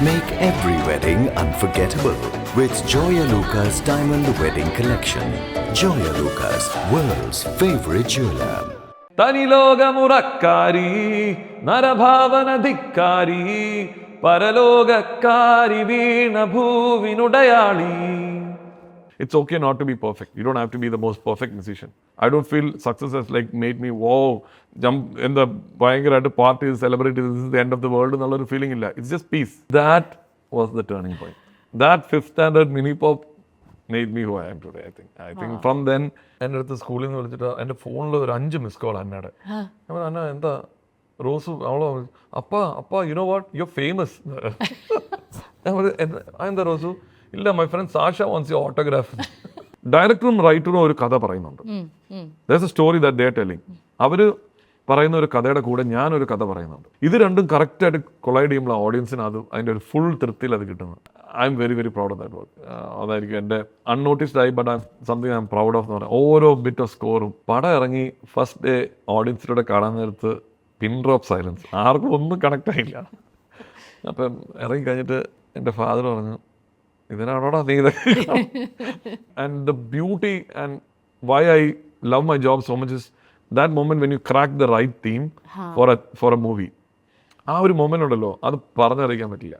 Make every wedding unforgettable with Joya Lucas Diamond Wedding Collection. Joya Lucas, world's favorite jeweler. തനിലോകമുറക്കാരി നരഭാവനധിക്കാരി പരലോകക്കാരി വീണ ഭൂവിനുടയാളി. It's okay not to be perfect. You don't have to be the most perfect musician. I don't feel success has like made me wow, jump in the ഭയങ്കരമായിട്ട് parties, celebrate, this is the end of the world എന്നുള്ളൊരു feeling ഇല്ല. It's just peace. That was the turning point. That fifth standard mini pop made me who I am today, I think from then എൻ്റെ അടുത്ത് സ്കൂളിൽ നിന്ന് വിളിച്ചിട്ട് എൻ്റെ ഫോണിൽ ഒരു 5 മിസ് കോൾ അന്നയുടെ. ഞാൻ അന്ന എന്താ റോസു അവളോ അപ്പ you know what you are famous. എന്താ റോസു? ഇല്ല, my friend Sasha wants your autograph. ഡയറക്ടറും റൈറ്ററും ഒരു കഥ പറയുന്നുണ്ട്. There's a story that they are telling. അവർ പറയുന്ന ഒരു കഥയുടെ കൂടെ ഞാനൊരു കഥ പറയുന്നുണ്ട്. ഇത് രണ്ടും കറക്റ്റായിട്ട് കൊളൈഡ് ചെയ്യുമ്പോൾ ഓഡിയൻസിന് അത് അതിൻ്റെ ഒരു ഫുൾ തൃപ്തിയിൽ അത് കിട്ടുന്നത്. I M very very proud of that work. അതായിരിക്കും എൻ്റെ അൺനോട്ടീസ്ഡ് ആയി but something I am proud of എന്ന് പറയാം. ഓരോ ബിറ്റ് ഓഫ് സ്കോറും പടം ഇറങ്ങി ഫസ്റ്റ് ഡേ ഓഡിയൻസിലൂടെ കാണാൻ നേരത്ത് പിൻ ഡ്രോപ്പ് സൈലൻസ്, ആർക്കും ഒന്നും കണക്ട് ആയില്ല. അപ്പം ഇറങ്ങി കഴിഞ്ഞിട്ട് എൻ്റെ ഫാദർ പറഞ്ഞു, ഇതിനാണോടാ നീ ഇതൊക്കെ. And the beauty and why I love my job so much is that moment when you crack the right theme for a movie. ആ ഒരു മൊമെന്റ് ഉണ്ടല്ലോ, അത് പറഞ്ഞറിയിക്കാൻ പറ്റില്ല.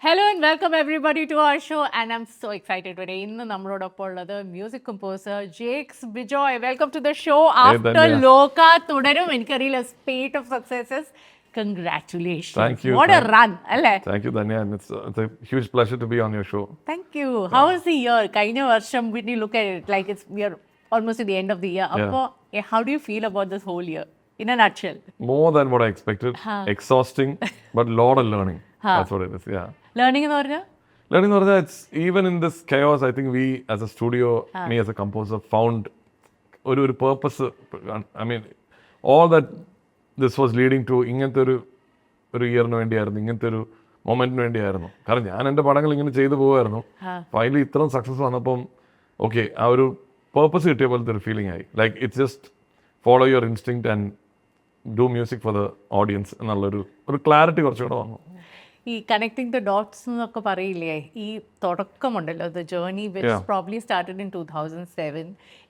Hello and welcome everybody to our show, and I'm so excited today. ഇന്ന് നമ്മളോടൊപ്പം ഉള്ളത് music composer Jakes Bejoy. Welcome to the show. After Loka Thudarum. എനിക്കറിയില്ല, spate of successes. Congratulations. Thank you. What a run, alle? Thank you, Dhanya. It's a huge pleasure to be on your show. Thank you. How was the year? കഴിഞ്ഞ വർഷം, when you look at it, like we are almost at the end of the year. Appo, how do you feel about this whole year? In a nutshell. More than what I expected. Exhausting, but lot of learning. That's what it is, yeah. Learning എന്ന് പറഞ്ഞാൽ? Learning എന്ന് പറഞ്ഞാൽ, it's even in this chaos, I think we as a studio, me as a composer, found ഒരു purpose. I mean, all that this was leading to ഇങ്ങനത്തെ ഒരു ഇയറിന് വേണ്ടിയായിരുന്നു, ഇങ്ങനത്തെ ഒരു മൊമെന്റിന് വേണ്ടിയായിരുന്നു. കാരണം ഞാൻ എൻ്റെ പടങ്ങൾ ഇങ്ങനെ ചെയ്തു പോകുമായിരുന്നു. ഫൈനലി ഇത്രയും സക്സസ് വന്നപ്പം ഓക്കെ, ആ ഒരു പേർപ്പസ് കിട്ടിയ പോലത്തെ ഒരു ഫീലിംഗ് ആയി. Like it's just follow your instinct and do music for the audience എന്നുള്ളൊരു ക്ലാരിറ്റി കുറച്ചുകൂടെ വന്നു. ഈ കണക്ടിങ് ദ ഡോട്ട്സ് എന്നൊക്കെ പറയില്ലേ, ഈ തുടക്കമുണ്ടല്ലോ, the journey which probably started in 2007.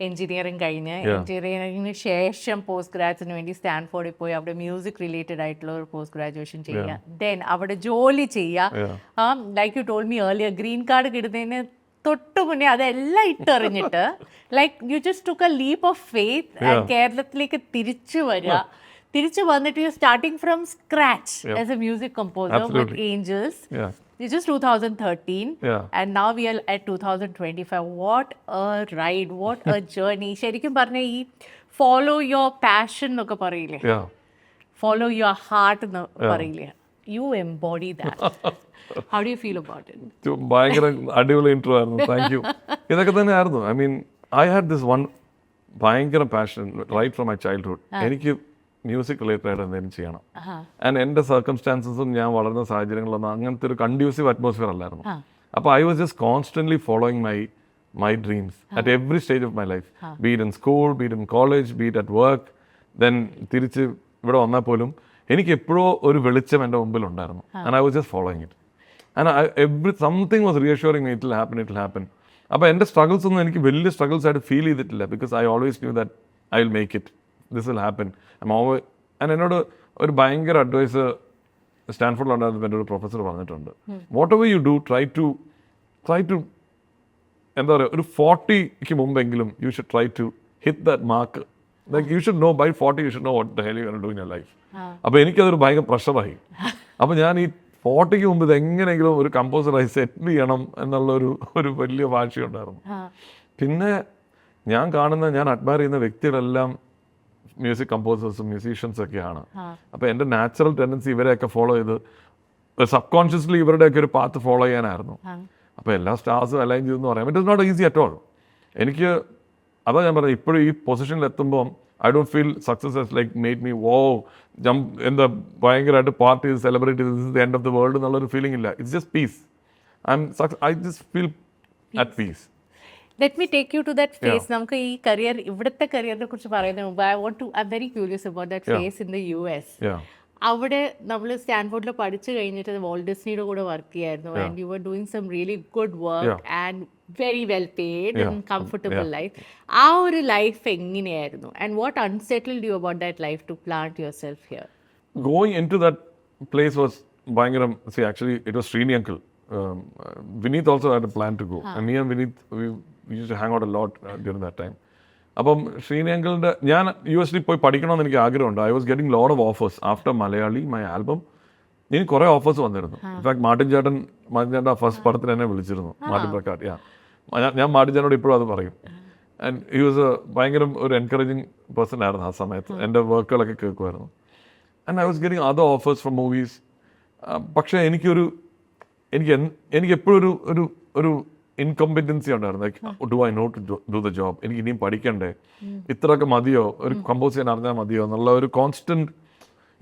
Engineering കഴിഞ്ഞ്, എഞ്ചിനീയറിംഗിന് ശേഷം പോസ്റ്റ് ഗ്രാജുവേഷന് വേണ്ടി സ്റ്റാൻഫോർഡിൽ പോയി അവിടെ മ്യൂസിക് റിലേറ്റഡ് ആയിട്ടുള്ള ഒരു പോസ്റ്റ് ഗ്രാജുവേഷൻ ചെയ്യുക. ദെൻ അവിടെ ജോലി ചെയ്യുക. Like you told me earlier, green card കിട്ടുന്നതിന് തൊട്ടു മുന്നേ അതെല്ലാം ഇട്ടെറിഞ്ഞിട്ട് like you just took a leap of faith കേരളത്തിലേക്ക് തിരിച്ചു വരിക. തിരിച്ചു വന്നിട്ട് you starting from scratch as a music composer with Angels. This is 2013 and now we are at 2025. What a ride, what a journey. ശരിക്കും പറഞ്ഞ ഈ follow your passion എന്നൊക്കെ പറയില്ലേ, ഫോളോ യുവർ ഹാർട്ട് എന്ന് പറയില്ലേ, you embody that. How do you feel about it? ഭയങ്കര അടിപൊളി intro ആയിരുന്നു. Thank you. ഇതൊക്കെ തന്നെ ആയിരുന്നു. I mean I had this one ഭയങ്കര passion right from my childhood. എനിക്ക് മ്യൂസിക് റിലേറ്റഡ് ആയിട്ട് എന്തെങ്കിലും ചെയ്യണം. ആൻഡ് എൻ്റെ സർക്കംസ്റ്റാൻസസും ഞാൻ വളർന്ന സാഹചര്യങ്ങളൊന്നും അങ്ങനത്തെ ഒരു കൺഡ്യൂസീവ് അറ്റ്മോസ്ഫിയർ അല്ലായിരുന്നു. അപ്പോൾ I was just constantly following my dreams at every stage of my life. B it in school, B it in college, B it at work. Then തിരിച്ച് ഇവിടെ വന്നാൽ പോലും എനിക്ക് എപ്പോഴോ ഒരു വെളിച്ചം എൻ്റെ മുമ്പിൽ ഉണ്ടായിരുന്നു. And I was just following it. And something was reassuring me, it will happen. അപ്പോൾ എൻ്റെ സ്ട്രഗിൾസ് ഒന്നും എനിക്ക് വലിയ സ്ട്രഗിൾസ് ആയിട്ട് ഫീൽ ചെയ്തിട്ടില്ല. Because I always knew that I will make it, this will happen. And എന്നോട് ഒരു ഭയങ്കര അഡ്വൈസ് സ്റ്റാൻഫോർഡിലുണ്ടായിരുന്നപ്പോൾ എൻ്റെ ഒരു പ്രൊഫസർ പറഞ്ഞിട്ടുണ്ട്, whatever you do try to എന്താ പറയുക, ഒരു 40ക്ക് മുമ്പെങ്കിലും you should try to hit that mark. Like you should know by 40 you should know what the hell you are doing your life. അപ്പോൾ എനിക്കതൊരു ഭയങ്കര പ്രഷറായി. അപ്പോൾ ഞാൻ ഈ 40ക്ക് മുമ്പ് ഇത് എങ്ങനെയെങ്കിലും ഒരു കമ്പോസറായി സെറ്റിൽ ചെയ്യണം എന്നുള്ള വലിയ വാശിയുണ്ടായിരുന്നു. പിന്നെ ഞാൻ അഡ്മയർ ചെയ്യുന്ന വ്യക്തികളെല്ലാം മ്യൂസിക് കമ്പോസേഴ്സും മ്യൂസീഷ്യൻസൊക്കെയാണ്. അപ്പോൾ എൻ്റെ നാച്ചുറൽ ടെൻഡൻസി ഇവരെയൊക്കെ ഫോളോ ചെയ്ത് സബ് കോൺഷ്യസ്ലി ഇവരുടെയൊക്കെ ഒരു പാത്ത് ഫോളോ ചെയ്യാനായിരുന്നു. അപ്പോൾ എല്ലാ സ്റ്റാർസും അലൈൻ ചെയ്തെന്ന് പറയാം, it is not easy at all. എനിക്ക് അതാ ഞാൻ പറഞ്ഞത്, ഇപ്പോഴും ഈ പൊസിഷനിൽ എത്തുമ്പോൾ I don't feel success has like made me wow, jump in the ഭയങ്കരമായിട്ട് parties, celebrate, this is the end of the world എന്നുള്ളൊരു ഫീലിംഗ് ഇല്ല. It's just peace. I just feel at peace. Let me take you to that phase. നമുക്ക് ഈ career, ഇവിടുത്തെ കരിയറിനെ കുറിച്ച് പറയുന്നതിന് മുമ്പ് I M very curious about that phase in the US. Yeah. അവിടെ നമ്മൾ സ്റ്റാൻഫോർഡിൽ പഠിച്ചു കഴിഞ്ഞിട്ട് വാൾട്ട് ഡിസ്നിയുടെ കൂടെ വർക്ക് ചെയ്യായിരുന്നു. And you are doing some really good work and very well paid and comfortable life. ആ ഒരു ലൈഫ് എങ്ങനെയായിരുന്നു? And what unsettled you about that life to plant yourself here? Going into that place was Bangaram. See, actually, it was Srini uncle. Vineet also had a plan to go. And me and Vineet, we used to hang out a lot during that time. അപ്പം ശ്രീനി അങ്കിളിൻ്റെ ഞാൻ US പോയി പഠിക്കണമെന്ന് എനിക്ക് ആഗ്രഹമുണ്ട്. I was getting lot of offers after Malayali my album. എനിക്ക് കുറേ offers വന്നിരുന്നു. In fact Martin ചേട്ടൻ ഫസ്റ്റ് പടത്തിൽ എന്നെ വിളിച്ചിരുന്നു, മാർട്ടിൻ പ്രക്കാട്ട്. ഞാൻ മാർട്ടിൻ ചേട്ടനോട് ഇപ്പോഴും അത് പറയും. ആൻഡ് ഹി വാസ് ഭയങ്കര ഒരു എൻകറേജിങ് പേഴ്സൺ ആയിരുന്നു ആ സമയത്ത്. എൻ്റെ വർക്കുകളൊക്കെ കേൾക്കുമായിരുന്നു. And I was getting other offers from movies. പക്ഷേ എനിക്ക് എപ്പോഴും ഒരു ഇൻകംപിറ്റൻസി ഉണ്ടായിരുന്നു. Like do I know to do the job? എനിക്ക് ഇനിയും പഠിക്കണ്ടേ? ഇത്രയൊക്കെ മതിയോ? ഒരു കമ്പോസ് ചെയ്യാൻ അറിഞ്ഞാൽ മതിയോ എന്നുള്ള ഒരു കോൺസ്റ്റന്റ്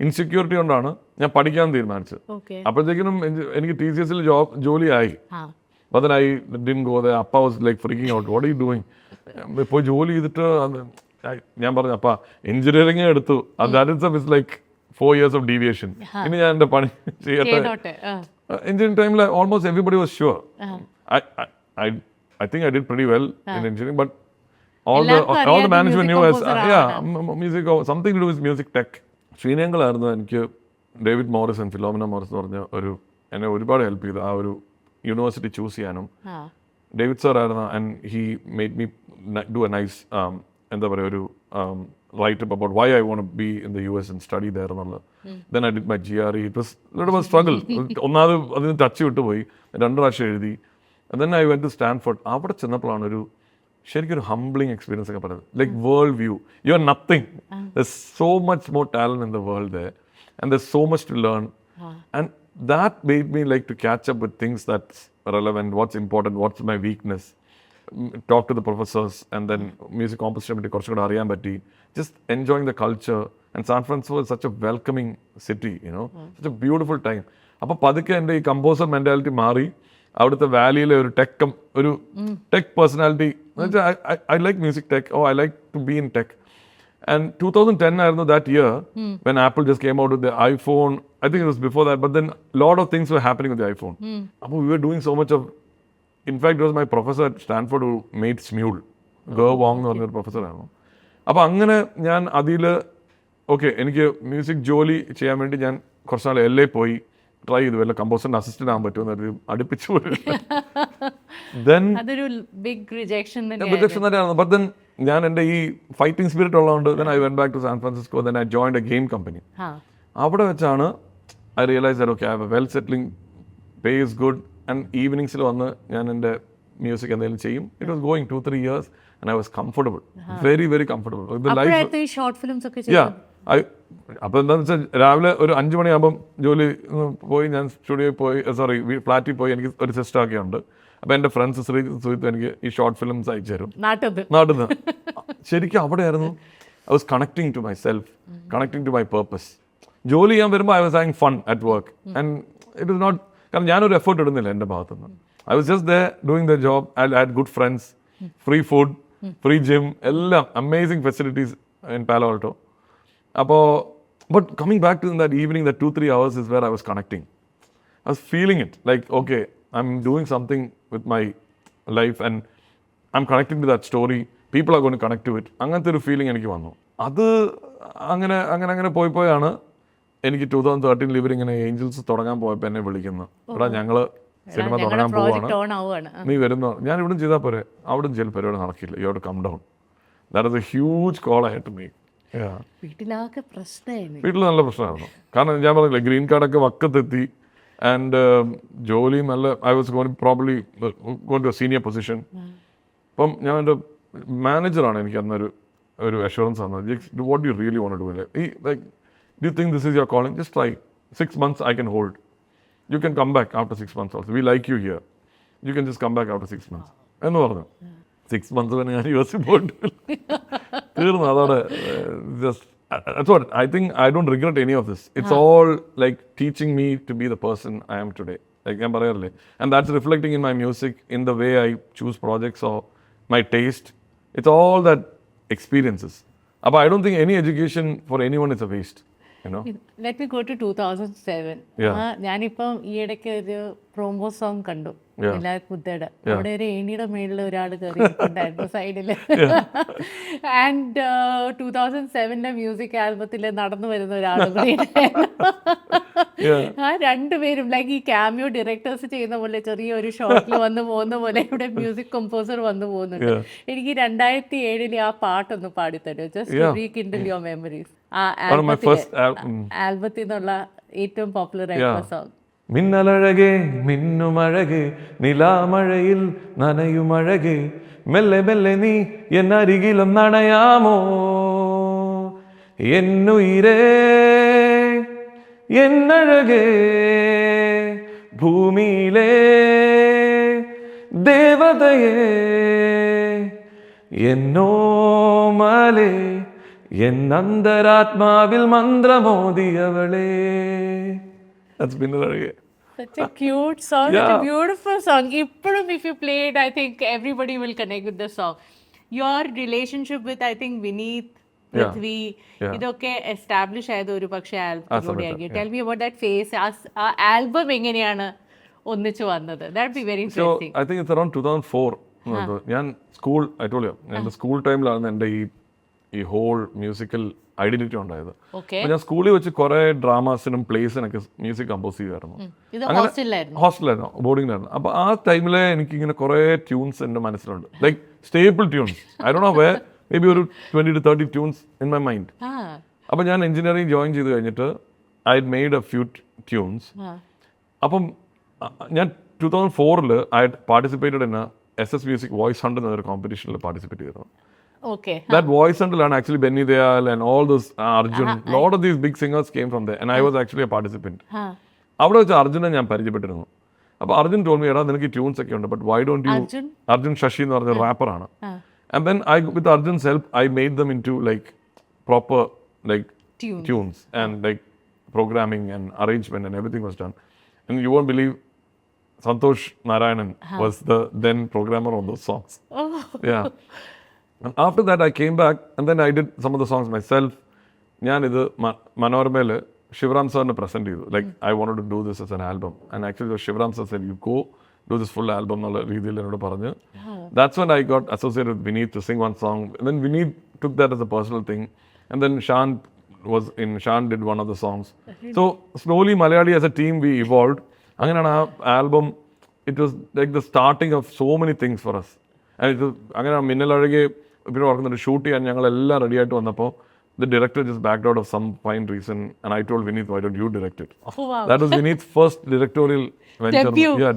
ഇൻസെക്യൂരിറ്റി കൊണ്ടാണ് ഞാൻ പഠിക്കാൻ തീരുമാനിച്ചത്. അപ്പോഴത്തേക്കിനും എനിക്ക് TCSൽ ജോലിയായി. But then I didn't go there. Appa was like freaking out. What are you doing? പോയി ജോലി ചെയ്തിട്ട് ഞാൻ പറഞ്ഞു, അപ്പാ എഞ്ചിനീയറിംഗ് എടുത്തു. That is like 4 years of deviation. ഇനി ഞാൻ എൻ്റെ പണി ചെയ്യട്ടെ. Engineering time, like, almost everybody was sure. I think I did pretty well in engineering, but all the management knew as music or something to do with music tech. ശ്രീനേങ്കളായിരുന്നു എനിക്ക് David Morrison, Philomena Morris എന്ന് പറഞ്ഞ എന്നെ ഒരുപാട് help ചെയ്തു ആ ഒരു university choose ചെയ്യാനും. David sir ആയിരുന്നു. And he made me do A nice എന്താ പറയുക ഒരു write up about why I want to be in the US and study there എന്നുള്ളത്. Then I did my GRE. It was a little bit of a struggle. ഒന്നാമത് അതിന് touch വിട്ടുപോയി, 2 പ്രാവശ്യം എഴുതി. And then I went to Stanford. അവിടെ ചെന്നപ്പോഴാണ് ശരിക്കും ഒരു humbling experience ഒക്കെ പറയുന്നത്. Like world view, you are nothing. There's so much more talent in the world there and there's so much to learn. And that made me like to catch up with things that's relevant, what's important, what's my weakness. Talk to the professors and then music composition പറ്റി കുറച്ചുകൂടെ അറിയാൻ പറ്റി. Just enjoying the culture. And San Francisco is such a welcoming city, you know, such a beautiful time. അപ്പോൾ പതുക്കെ എൻ്റെ ഈ composer mentality മാറി അവിടുത്തെ വാലിയിലെ ഒരു tech personality. I like music tech. Oh, I like to be in tech. And 2010 ആയിരുന്നു that year when Apple just came out with the iPhone. I think it was before that, but then a lot of things were happening with the iPhone. അപ്പോൾ we were doing so much of, in fact it was my professor at Stanford who made Smule. Ger Wong എന്ന് പറഞ്ഞൊരു പ്രൊഫസറായിരുന്നു. അപ്പോൾ അങ്ങനെ ഞാൻ അതിൽ എനിക്ക് music ജോലി ചെയ്യാൻ വേണ്ടി ഞാൻ കുറച്ച് നാൾ LA പോയി ട്രൈ ചെയ്തു. വല്ല കമ്പോസറിൻ്റെ അസിസ്റ്റൻ്റ് ആകാൻ പറ്റുമെന്ന് അടുപ്പിച്ചു പോയി. ദെൻ റിജക്ഷൻ തന്നെയായിരുന്നു. ബട്ട് ദെൻ ഞാൻ എൻ്റെ ഈ ഫൈറ്റിംഗ് സ്പിരിറ്റ് ഉള്ളതുകൊണ്ട് then I went back to San Francisco. Then I joined a game company. അവിടെ വെച്ചാണ് I realized that okay, I have a well settling, pay is good, and ഈവനിങ്സിൽ വന്ന് ഞാൻ എൻ്റെ മ്യൂസിക് എന്തെങ്കിലും ചെയ്യും. It was going 2-3 years and I was comfortable, very very comfortable with the life. Short films ഒക്കെ അപ്പോൾ എന്താണെന്ന് വെച്ചാൽ രാവിലെ ഒരു 5 മണിയാകുമ്പം ജോലി പോയി ഞാൻ സ്റ്റുഡിയോയിൽ പോയി, ഫ്ലാറ്റിൽ പോയി. എനിക്ക് ഒരു സിസ്റ്റമൊക്കെ ഉണ്ട്. അപ്പോൾ എൻ്റെ ഫ്രണ്ട്സ് സുഹൃത്തും എനിക്ക് ഈ ഷോർട്ട് ഫിലിംസ് അയച്ചു തരും നാട്ടിൽ നിന്ന്. ശരിക്കും അവിടെയായിരുന്നു I was connecting to myself, connecting to my purpose. ജോലി ചെയ്യാൻ വരുമ്പോൾ I was having fun at work and it was not, കാരണം ഞാനൊരു എഫേർട്ട് ഇടുന്നില്ല എൻ്റെ ഭാഗത്തുനിന്ന്. I was just there doing the job. I had good friends, free food, free gym, എല്ലാം amazing facilities in Palo Alto. But coming back to that evening, that 2-3 hours is where I was connecting. I was feeling it, like, okay, I'm doing something with my life and I'm connecting to that story. People are going to connect to it. അങ്ങനത്തെ ഒരു feeling എനിക്ക് വന്നു. അത് അങ്ങനെ പോയാണ് എനിക്ക് 2013 liver ഇങ്ങനെ Angeles തുടങ്ങാൻ പോയപ്പോൾ എന്നെ വിളിക്കുന്നു. ഇവിടെ ഞങ്ങൾ സിനിമ തുടങ്ങാൻ പോവാണ്, നീ വരുന്നോ? ഞാൻ ഇവിടും ചെയ്താൽ പോരെ, അവിടും ചില പരിപാടി നടക്കില്ല, you have to come down. That is a huge call I had to make. വീട്ടിൽ നല്ല പ്രശ്നമായിരുന്നു. കാരണം ഞാൻ പറഞ്ഞില്ലേ, ഗ്രീൻ കാർഡൊക്കെ വക്കത്തെത്തി ആൻഡ് ജോലിയും നല്ല, I was probably going to a senior position. അപ്പം ഞാൻ എൻ്റെ മാനേജറാണ് എനിക്ക് അന്നൊരു അഷുറൻസ് തന്നത്. What you really want to do, like do you think this is your calling, just try. 6 months I can hold. You can come back after 6 months also. We like you here. You can just come back after 6 months. എന്ന് പറഞ്ഞു. 6 months തന്നെ ഞാൻ US പോയിട്ടില്ല, തീർന്നു അതോടെ. That's what I think. I don't regret any of this. It's all like teaching me to be the person I am today. Like ഞാൻ പറയാറില്ലേ, and that's reflecting in my music, in the way I choose projects or my taste. It's all that experiences. But I don't think any education for anyone is a waste, you know. Let me go to 2007. ഞാനിപ്പം ഈ ഇടയ്ക്ക് ഒരു promo song കണ്ടു, കുത്തയുടെ. അവിടെ ഒരു ഏണിയുടെ മേളിൽ ഒരാൾ കയറിയിട്ടുണ്ടായിരുന്നു സൈഡില്. ആൻഡ് 2007 മ്യൂസിക് ആൽബത്തിൽ നടന്നു വരുന്ന ഒരാളും കൂടി. ആ രണ്ടുപേരും ലൈക്ക് ഈ ക്യാമിയോ ഡയറക്ടേഴ്സ് ചെയ്യുന്ന പോലെ ചെറിയൊരു ഷോട്ടിൽ വന്നു പോകുന്ന പോലെ ഇവിടെ മ്യൂസിക് കമ്പോസർ വന്നു പോകുന്നുണ്ട്. എനിക്ക് 2007 ആ പാട്ടൊന്ന് പാടിത്തരും, ജസ്റ്റ് റീകിൻഡിൽ യുവർ മെമ്മറീസ്. ആ ആൽബത്തിൽ നിന്നുള്ള ഏറ്റവും പോപ്പുലർ ആയിട്ടുള്ള സോങ്. മിന്നലഴകേ മിന്നുമഴകേ നിലാമഴയിൽ നനയുമഴകേ മെല്ലെ മെല്ലെ നീ എന്നരികിലും നനയാമോ എന്നുയിരേ എന്നഴകേ ഭൂമിയിലെ ദേവതയേ എന്നോമലേ എന്നന്തരാത്മാവിൽ മന്ത്രമോദിയവളേ. That's Minnalazhage. Such a cute song, such a beautiful song. Ippozhum if you play it, I think everybody will connect with the song. Your relationship with, I think, Vineet, Prithvi, idokke establish ayadu oru pakshe album aagi. Tell me about that phase. Aa album enganeyana onnichu vannathu? That would be very interesting. So I think it's around 2004. ഞാൻ school, I told you, എൻ്റെ school ടൈമിലാണ് എൻ്റെ ഈ whole musical identity ഉണ്ടായത്. അപ്പോൾ ഞാൻ സ്കൂളിൽ വെച്ച് കുറേ ഡ്രാമാസിനും പ്ലേസിനൊക്കെ മ്യൂസിക് കമ്പോസ് ചെയ്യുമായിരുന്നു. ഹോസ്റ്റലായിരുന്നു, ബോർഡിങ്ങിലായിരുന്നു. അപ്പോൾ ആ ടൈമിൽ എനിക്കിങ്ങനെ കുറേ ട്യൂൺസ് എൻ്റെ മനസ്സിലുണ്ട്, like stable tunes. I don't know where, maybe ഒരു 20 to 30 tunes in my mind. അപ്പോൾ ഞാൻ എഞ്ചിനീയറിംഗ് ജോയിൻ ചെയ്ത് കഴിഞ്ഞിട്ട് I made a few tunes. അപ്പം ഞാൻ 2004 I participated in SS Music Voice Hunt എന്നൊരു കോമ്പറ്റീഷനിൽ പാർട്ടിസിപ്പേറ്റ് ചെയ്തിരുന്നു. That voice until and actually Benny Dayal and all those Arjun, lot of these big singers came from there, and I was actually a participant. അവിടെ വെച്ച് അർജുനെ ഞാൻ പരിചയപ്പെട്ടിരുന്നു. അപ്പോൾ Arjun told me, എടാ നിനക്ക് ട്യൂൺസ് ഒക്കെ ഉണ്ട്, but why don't you, Arjun Shashi എന്ന് പറഞ്ഞ റാപ്പറാണ്. And then with Arjun's help I made them into like proper like tunes and like programming and arrangement and everything was done. And you won't believe, Santosh Narayanan was the then programmer on those songs. Yeah. And after that I came back and then I did some of the songs myself. ഞാൻ ഇത് മനോരമയിൽ ശിവറാം സാറിന് present ചെയ്തു, like I wanted to do this as an album. And actually Sivaram sir said you go do this full album എന്നുള്ള രീതിയിൽ എന്നോട് പറഞ്ഞ്. That's when I got associated with Vineet to sing one song. And then Vineet took that as a personal thing. And then Shan did one of the songs. So slowly Malayali as a team we evolved. അങ്ങനെയാണ് ആ album, it was like the starting of so many things for us. And it അങ്ങനെ മിന്നലഴകെ പിന്നെ ഓർക്കുന്നുണ്ട്, shoot ചെയ്യാൻ ഞങ്ങളെല്ലാം ready ആയിട്ട് വന്നപ്പോൾ the director just backed out of some fine reason, and I told Vineet, why don't you direct it? Oh, wow. That was Vineet's first directorial venture.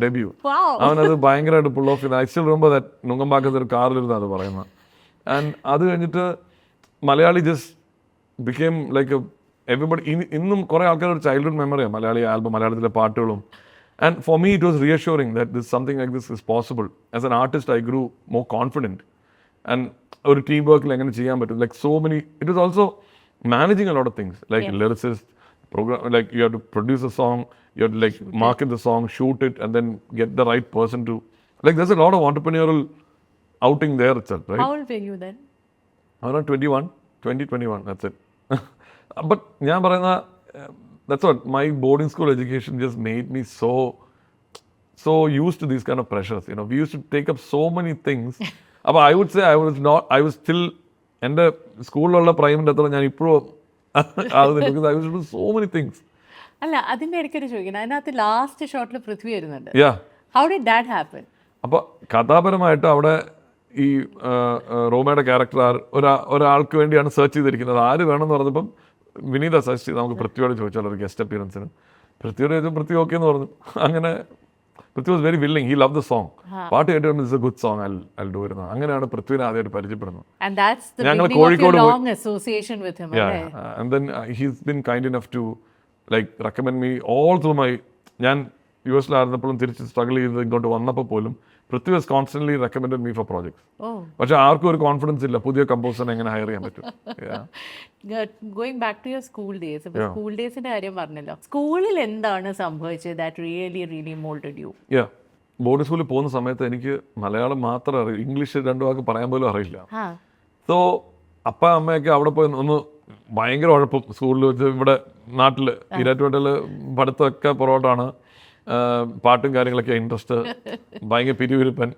Debut. Wow. അവനത് ഭയങ്കരമായിട്ട് പുൾ ഓഫ് ചെയ്ത്. I still remember that നുങ്കമ്പാക്കത്ത് ഒരു കാറിലിരുന്ന് അത് പറയുന്നത്. And അത് കഴിഞ്ഞിട്ട് Malayali just became like everybody, ഇന്നും കുറേ ആൾക്കാർ ഒരു ചൈൽഡ്ഹുഡ് മെമ്മറിയാണ് മലയാളി ആൽബം, മലയാളത്തിലെ പാട്ടുകളും. And for me it was reassuring that something like this is possible. As an artist I grew more confident. And ഒരു ടീം വർക്കിൽ എങ്ങനെ ചെയ്യാൻ പറ്റും, like so many. It was also managing a lot of things, like lyricist, program, like you have to produce a song, you have to like market the song, shoot it, and then get the right person to, like there's a lot of entrepreneurial outing there itself, right? How old were you then? Around 21, that's it. But ഞാൻ പറയുന്ന, that's what my boarding school education just made me so used to these kind of pressures, you know. We used to take up so many things. അപ്പോൾ I would say I was still എൻ്റെ സ്കൂളിലുള്ള പ്രൈമിൻ്റെ അത്ര ഞാൻ ഇപ്പോഴും ആകുന്നില്ല, because I used to do so many things. അല്ല, അതിൻ്റെ ഇടയ്ക്കൊരു ചോദിക്കണം, അതിനകത്ത് ലാസ്റ്റ് ഷോട്ടിൽ പൃഥ്വി വരുന്നുണ്ട്. How did that happen? അപ്പോൾ കഥാപരമായിട്ട് അവിടെ ഈ റോമയുടെ ക്യാരക്ടർ ഒരാൾക്ക് വേണ്ടിയാണ് സെർച്ച് ചെയ്തിരിക്കുന്നത്. ആര് വേണമെന്ന് പറഞ്ഞപ്പം വിനീത സജസ്റ്റ് ചെയ്ത് നമുക്ക് പൃഥ്വിയോട് ചോദിച്ചാൽ ഒരു ഗസ്റ്റ് അപ്പിയറൻസിന്. പൃഥ്വിയോട് ചോദിച്ചാൽ പൃഥ്വി ഓക്കെ എന്ന് പറഞ്ഞു. അങ്ങനെ Prithvi was very willing, he love the song. പാട്ട് കേട്ട് it's A good song, I do വരുന്നത്. അങ്ങനെയാണ് പൃഥ്വിനെ ആദ്യമായിട്ട് പരിചയപ്പെടുന്നത്. ഞങ്ങൾ Kozhikode and then he's been kind enough to like recommend me all through my, ഞാൻ US ലായിരുന്നപ്പോഴും തിരിച്ച് സ്ട്രഗിൾ ചെയ്ത് ഇങ്ങോട്ട് വന്നപ്പോൾ പോലും Prithvi has constantly recommended me for projects. പക്ഷെ ആർക്കും ഒരു കോൺഫിഡൻസ് ഇല്ല പുതിയ കമ്പോസറിനെ എങ്ങനെ ഹയർ ചെയ്യാൻ പറ്റും. Going back to your school days, school ഡേയ്സിന്റെ കാര്യം പറഞ്ഞല്ലോ, സ്കൂളിൽ എന്താണ് സംഭവിച്ചത് that really molded you? Boarding സ്കൂളിൽ പോകുന്ന സമയത്ത് എനിക്ക് മലയാളം മാത്രമേ അറിയൂ, ഇംഗ്ലീഷ് 2 വാക്ക് പറയാൻ പോലും അറിയില്ല. സോ അപ്പ അമ്മയൊക്കെ അവിടെ പോയി ഒന്ന് ഭയങ്കര ഉഴപ്പും സ്കൂളിൽ വെച്ച്. ഇവിടെ നാട്ടിൽ ഈരാറ്റുപേട്ടയിൽ പഠിത്തമൊക്കെ പുറകോട്ടാണ്, പാട്ടും കാര്യങ്ങളൊക്കെ ഇൻട്രസ്റ്റ്, ഭയങ്കര പിരിവിരിപ്പൻ.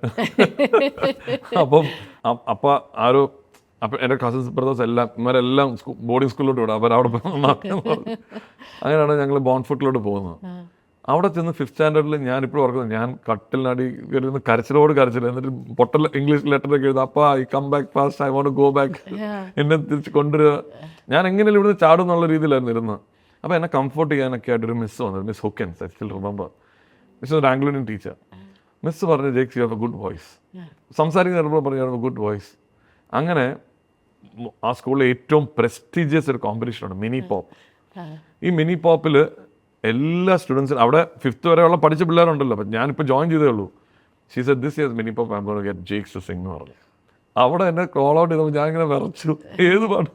അപ്പം ആരോ അപ്പം എൻ്റെ കസിൻസ് ബ്രദേഴ്സ് ഇവരെല്ലാം ബോർഡിംഗ് സ്കൂളിലോട്ട് വിടും, അവരവിടെ പോയി നന്നാക്കുന്നു. അങ്ങനെയാണ് ഞങ്ങൾ ബോൺഫുട്ടിലോട്ട് പോകുന്നത്. അവിടെ ചെന്ന് 5th സ്റ്റാൻഡേർഡിൽ ഞാനിപ്പോഴും ഓർക്കുന്നത്, ഞാൻ കട്ടിലിനടി കയറുന്ന കരച്ചിൽ, എന്നിട്ട് പൊട്ടൽ ഇംഗ്ലീഷ് ലെറ്ററൊക്കെ എഴുതും, അപ്പാ I come back fast, I won't go back, എന്നെ തിരിച്ച് കൊണ്ടുവരിക, ഞാൻ എങ്ങനെയും ഇവിടുന്ന് ചാടും എന്നുള്ള രീതിയിലായിരുന്നു ഇരുന്നത്. അപ്പോൾ എന്നെ കംഫർട്ട് ചെയ്യാനൊക്കെ ആയിട്ടൊരു മിസ് വന്നത്, miss Hookens, I still remember. Miss ഒരു ആംഗ്ലോണിയൻ ടീച്ചർ. മിസ് പറഞ്ഞു, Jakes you have a good voice. സംസാരിക്കുന്ന പറഞ്ഞു, you have a good voice. അങ്ങനെ ആ സ്കൂളിലെ ഏറ്റവും പ്രസ്റ്റീജിയസ് ഒരു കോമ്പറ്റീഷനാണ് മിനി പോപ്പ്. ഈ മിനി പോപ്പിൽ എല്ലാ സ്റ്റുഡൻസിനും, അവിടെ 5th വരെയുള്ള പഠിച്ച പിള്ളേരുണ്ടല്ലോ, അപ്പം ഞാനിപ്പോൾ ജോയിൻ ചെയ്തേ ഉള്ളൂ. She said this year's mini pop I am going to get Jakes to sing എന്ന് പറഞ്ഞു. അവിടെ എന്നെ കോൾ ഔട്ട് ചെയ്തപ്പോൾ ഞാനിങ്ങനെ വിറച്ചു, ഏത് പാടും,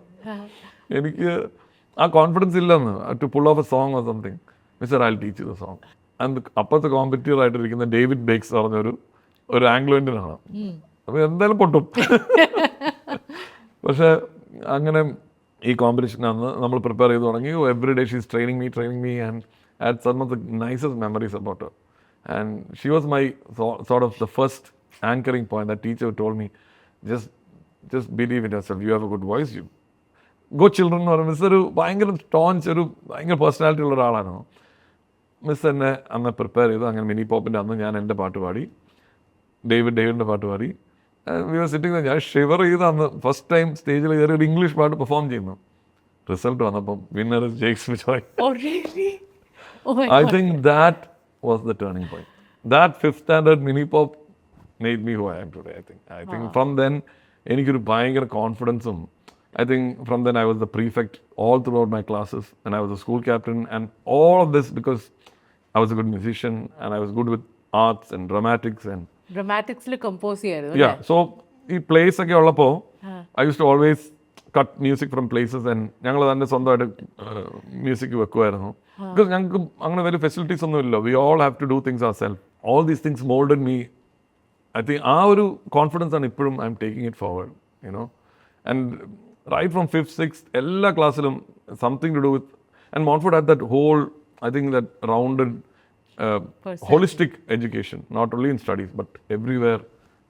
എനിക്ക് ആ കോൺഫിഡൻസ് ഇല്ലെന്ന്, to pull off a song or something. Mister I will teach you the song. And അപ്പുറത്തെ കോമ്പറ്റീറ്റർ ആയിട്ടിരിക്കുന്ന ഡേവിഡ് ബേക്സ് പറഞ്ഞൊരു ആംഗ്ലോ ഇന്ത്യനാണ്. അപ്പോൾ എന്തായാലും പൊട്ടും. പക്ഷേ അങ്ങനെ ഈ കോമ്പറ്റീഷനാണ് നമ്മൾ പ്രിപ്പയർ ചെയ്ത് തുടങ്ങി. Every day she's training me and had some of the nicest memories about her. And she was my sort of the first anchoring point. That teacher told me, just believe in yourself. You have a good voice. You go children. Or miss ഒരു ഭയങ്കര staunch, ഒരു ഭയങ്കര personality ഉള്ള ഒരാളാണ്. Miss എന്നെ അന്ന് prepare ചെയ്തു. അങ്ങനെ മിനി പോപ്പിൻ്റെ അന്ന് ഞാൻ എൻ്റെ പാട്ട് പാടി, ഡേവിഡിൻ്റെ പാട്ട് പാടി. വി ആർ സിറ്റിംഗ്, ഞാൻ ഷിവർ ചെയ്ത് അന്ന് ഫസ്റ്റ് ടൈം സ്റ്റേജിൽ കയറി ഒരു ഇംഗ്ലീഷ് പാട്ട് പെർഫോം ചെയ്യുന്നു. റിസൾട്ട് വന്നപ്പം winner Jakes Bijoy. I think that was the turning point. That 5th standard mini pop made me who I am today. I think from then എനിക്കൊരു ഭയങ്കര കോൺഫിഡൻസും. I think from then I was the prefect all throughout my classes, and I was a school captain, and all of this because I was a good musician and I was good with arts and ഡ്രമാറ്റിക്സിൽ compose ചെയ്യായിരുന്നു. Yeah, so ഈ place ഒക്കെ ഉള്ളപ്പോൾ I used to always cut music from places, and ഞങ്ങൾ തന്നെ സ്വന്തമായിട്ട് music വെക്കുമായിരുന്നു. Because ഞങ്ങൾക്ക് അങ്ങനെ വലിയ ഫെസിലിറ്റീസ് ഒന്നും ഇല്ല. We all have to do things our self. All these things moulded me. I think ആ ഒരു കോൺഫിഡൻസ് ആണ് ഇപ്പോഴും I am taking it forward, you know. And right from 5th, 6th എല്ലാ ക്ലാസ്സിലും something to do with. And Montfort had that whole, I think that rounded holistic education, not only in studies but everywhere.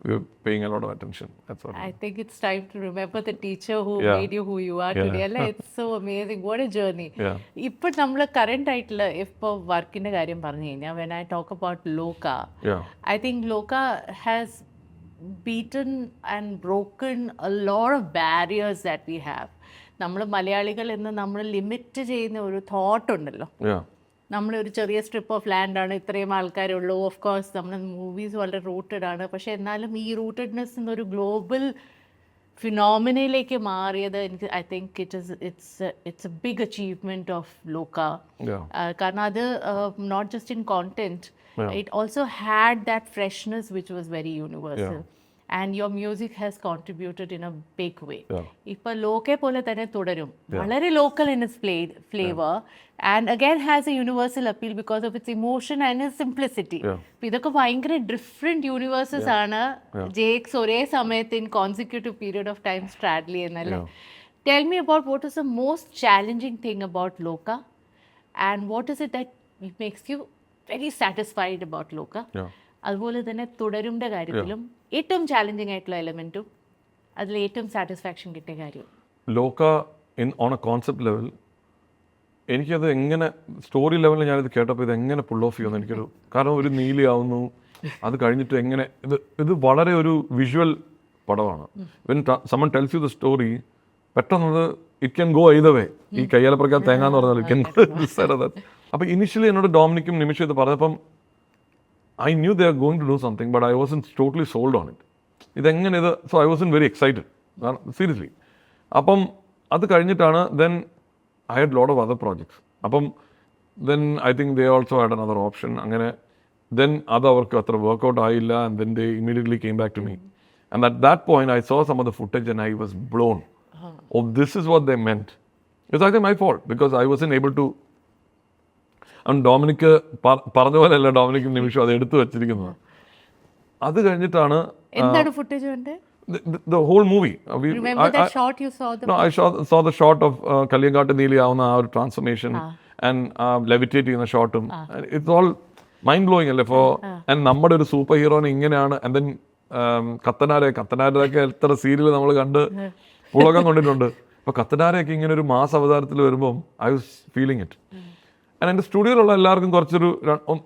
We're paying a lot of attention. That's what I think it's time to remember the teacher who made you who you are today. It's so amazing. What a journey. ഇപ്പോൾ നമ്മൾ current ആയിട്ടുള്ള ഇപ്പോൾ വർക്കിൻ്റെ കാര്യം പറഞ്ഞു കഴിഞ്ഞാൽ, when I talk about Loka, I think Loka has beaten and broken a lot of barriers that we have. നമ്മൾ മലയാളികൾ എന്ന് നമ്മൾ ലിമിറ്റ് ചെയ്യുന്ന ഒരു തോട്ട് ഉണ്ടല്ലോ. നമ്മളൊരു ചെറിയ സ്ട്രിപ്പ് ഓഫ് ലാൻഡാണ്, ഇത്രയും ആൾക്കാരുള്ളൂ. ഓഫ് കോഴ്സ് നമ്മുടെ മൂവീസ് വളരെ റൂട്ടഡ് ആണ്, പക്ഷെ എന്നാലും ഈ റൂട്ടഡ്നെസ് എന്നൊരു ഗ്ലോബൽ ഫിനോമിനയിലേക്ക് മാറിയത് എനിക്ക് I think it's a big achievement of Lokah. കാരണം അത് not just in content, it also had that freshness which was very universal. And your music has contributed in a big way. ഇപ്പോൾ ലോക്കെ പോലെ തന്നെ തുടരും, വളരെ local in its flavor, and again has a universal appeal because of its emotion and its simplicity. ഇതൊക്കെ ഭയങ്കര different universes ആണ്. ജേക്സ് ഒരേ സമയത്ത് in consecutive period of time straddle ചെയ്യുന്നല്ലേ. Tell me about what is the most challenging thing about Loka, and what is it that makes you very satisfied about Loka? അതുപോലെ തന്നെ തുടരുംൻ്റെ കാര്യത്തിലും ഏറ്റവും challenging ആയിട്ടുള്ള എലമെൻറ്റും അതിൽ ഏറ്റവും സാറ്റിസ്ഫാക്ഷൻ കിട്ടിയ കാര്യവും. ലോക ഓൺ എ കോൺസെപ്റ്റ് ലെവൽ എനിക്കത് എങ്ങനെ സ്റ്റോറി ലെവലിൽ ഞാനിത് കേട്ടപ്പോൾ ഇത് എങ്ങനെ പുൾ ഓഫ് ചെയ്യുമെന്ന് എനിക്കൊരു, കാരണം ഒരു നീലിയാവുന്നു, അത് കഴിഞ്ഞിട്ട് എങ്ങനെ ഇത് വളരെ ഒരു വിഷ്വൽ പടമാണ്. When someone tells you the story, പെട്ടെന്നത് it can go either way. ഈ കയ്യാലപ്പുറക്കാൻ തേങ്ങ എന്ന് പറഞ്ഞാൽ it can go this side of that. അപ്പോൾ ഇനിഷ്യലി എന്നോട് ഡോമിനിക്കും നിമിഷം ഇത് പറഞ്ഞപ്പം I knew they were going to do something, but I wasn't totally sold on it. So I wasn't very excited, seriously. അപ്പം അത് കഴിഞ്ഞിട്ടാണ് then I had a lot of other projects. അപ്പം then I think they also had another option. അങ്ങനെ then അത് അവർക്ക് അത്ര workout ആയില്ല, and then they immediately came back to me. And at that point I saw some of the footage and I was blown. Oh, this is what they meant. It's actually my fault because I wasn't able to. Dominic പറഞ്ഞ പോലെയല്ല ഡൊമിനിക്കും നിമിഷം അത് എടുത്തു വെച്ചിരിക്കുന്നത്. അത് കഴിഞ്ഞിട്ടാണ് എന്താണ് footage കണ്ടത്? the whole movie. Remember that shot you saw? No, I saw the shot of Kalyangatte Neeli ആവുന്ന ആ ഒരു ട്രാൻസ്ഫോർമേഷൻ ആൻഡ് ലെവിറ്റേറ്റ് ചെയ്യുന്ന ഷോട്ടും ഇറ്റ്സ് ഓൾ മൈൻഡ് ബ്ലോയിങ് അല്ലേ ഫോർ ആൻഡ് നമ്മുടെ ഒരു സൂപ്പർ ഹീറോനെ ഇങ്ങനെയാണ്. ആൻഡ് ദെൻ കത്തനാരൊക്കെ എത്ര സീരിയൽ നമ്മൾ കണ്ട് പുളകം കൊണ്ടിട്ടുണ്ട്. അപ്പോൾ കത്തനാരയൊക്കെ ഇങ്ങനെ ഒരു മാസ് അവതാരത്തിൽ വരുമ്പം I was feeling it. And എൻ്റെ സ്റ്റുഡിയോയിലുള്ള എല്ലാവർക്കും കുറച്ചൊരു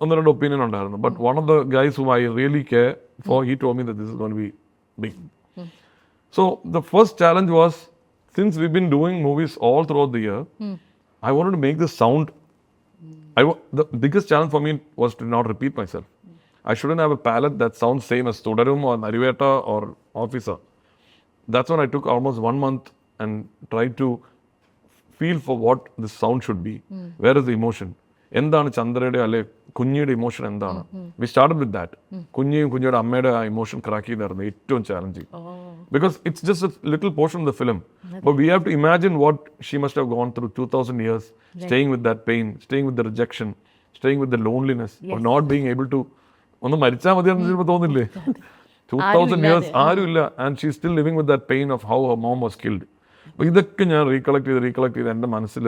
ഒന്ന് രണ്ട് ഒപ്പീനിയൻ ഉണ്ടായിരുന്നു. But one of the guys who I really care for he told me that this is going to be big. So the first challenge was, since we've been doing movies all throughout the year, I wanted to make this sound. The biggest challenge for me was to not repeat myself. I shouldn't have a palette that sounds same as Todarum or Nariveta or Officer. That's when I took almost 1 month and tried to feel for what this sound should be. Where is the emotion? എന്താണ് ചന്ദ്രയുടെ അല്ലെ കുഞ്ഞിയുടെ emotion എന്താണ്? We started with that. കുഞ്ഞിയുടെ അമ്മയുടെ ആ emotion crack ചെയ്തായിരുന്നു ഏറ്റവും challenging. Because it's just a little portion of the film. But we have to imagine what she must have gone through 2000 years, staying with that pain, staying with the rejection, staying with the loneliness, or not being able to ഒന്ന് മരിച്ചാൽ മതി എന്ന് ചിലപ്പോൾ തോന്നില്ലേ? 2000 years ആരുമില്ല, and she still living with that pain of how Har mom was killed. അപ്പോൾ ഇതൊക്കെ ഞാൻ റീകളക്ട് ചെയ്ത് എൻ്റെ മനസ്സിൽ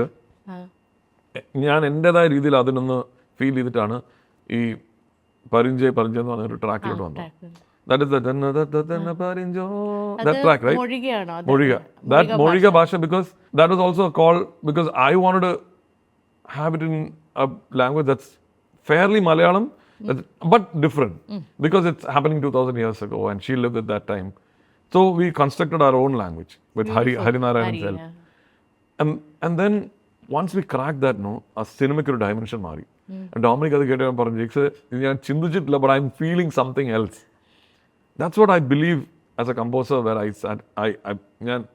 ഞാൻ എൻ്റെതായ രീതിയിൽ അതിനൊന്ന് ഫീൽ ചെയ്തിട്ടാണ് ഈ പരിഞ്ചയ എന്ന് പറഞ്ഞൊരു ട്രാക്കിലോട്ട് വന്നത്. That is the that track, right? Mozhiga. That Mozhiga Bhasha, because that was also a call, because I wanted to have it in a language that's fairly Malayalam, but different, because it's happening 2000 years ago and she lived at that time. So we constructed our own language with Harinarayan himself. And then once we cracked that, a cinematic dimension mari. And Dominic അത് കേട്ട് പറഞ്ഞു, ഞാൻ ചിന്തിച്ചിട്ടില്ല, but I'm feeling something else. That's what I believe as a composer, where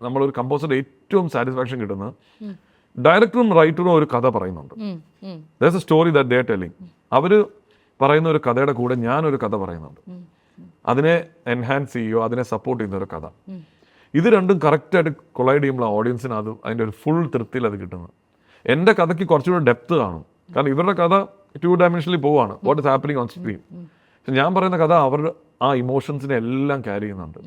നമ്മളൊരു കമ്പോസറുടെ ഏറ്റവും satisfaction കിട്ടുന്നത് ഡയറക്ടറും റൈറ്ററും ഒരു കഥ പറയുന്നുണ്ട്. There's a story that they are telling. അവർ പറയുന്ന ഒരു കഥയുടെ കൂടെ ഞാനൊരു കഥ പറയുന്നുണ്ട്. അതിനെ എൻഹാൻസ് ചെയ്യുകയോ അതിനെ സപ്പോർട്ട് ചെയ്യുന്ന ഒരു കഥ. ഇത് രണ്ടും കറക്റ്റായിട്ട് കൊളൈഡ് ചെയ്യുമ്പോൾ ഓഡിയൻസിന് അത് അതിൻ്റെ ഒരു ഫുൾ തൃപ്തിയിൽ അത് കിട്ടുന്നത്. എൻ്റെ കഥയ്ക്ക് കുറച്ചുകൂടെ ഡെപ്ത് കാണും, കാരണം ഇവരുടെ കഥ 2 dimensionally പോവാണ്, what is happening on screen. ഞാൻ പറയുന്ന കഥ അവരുടെ ആ ഇമോഷൻസിനെ എല്ലാം ക്യാരി ചെയ്യുന്നുണ്ട്.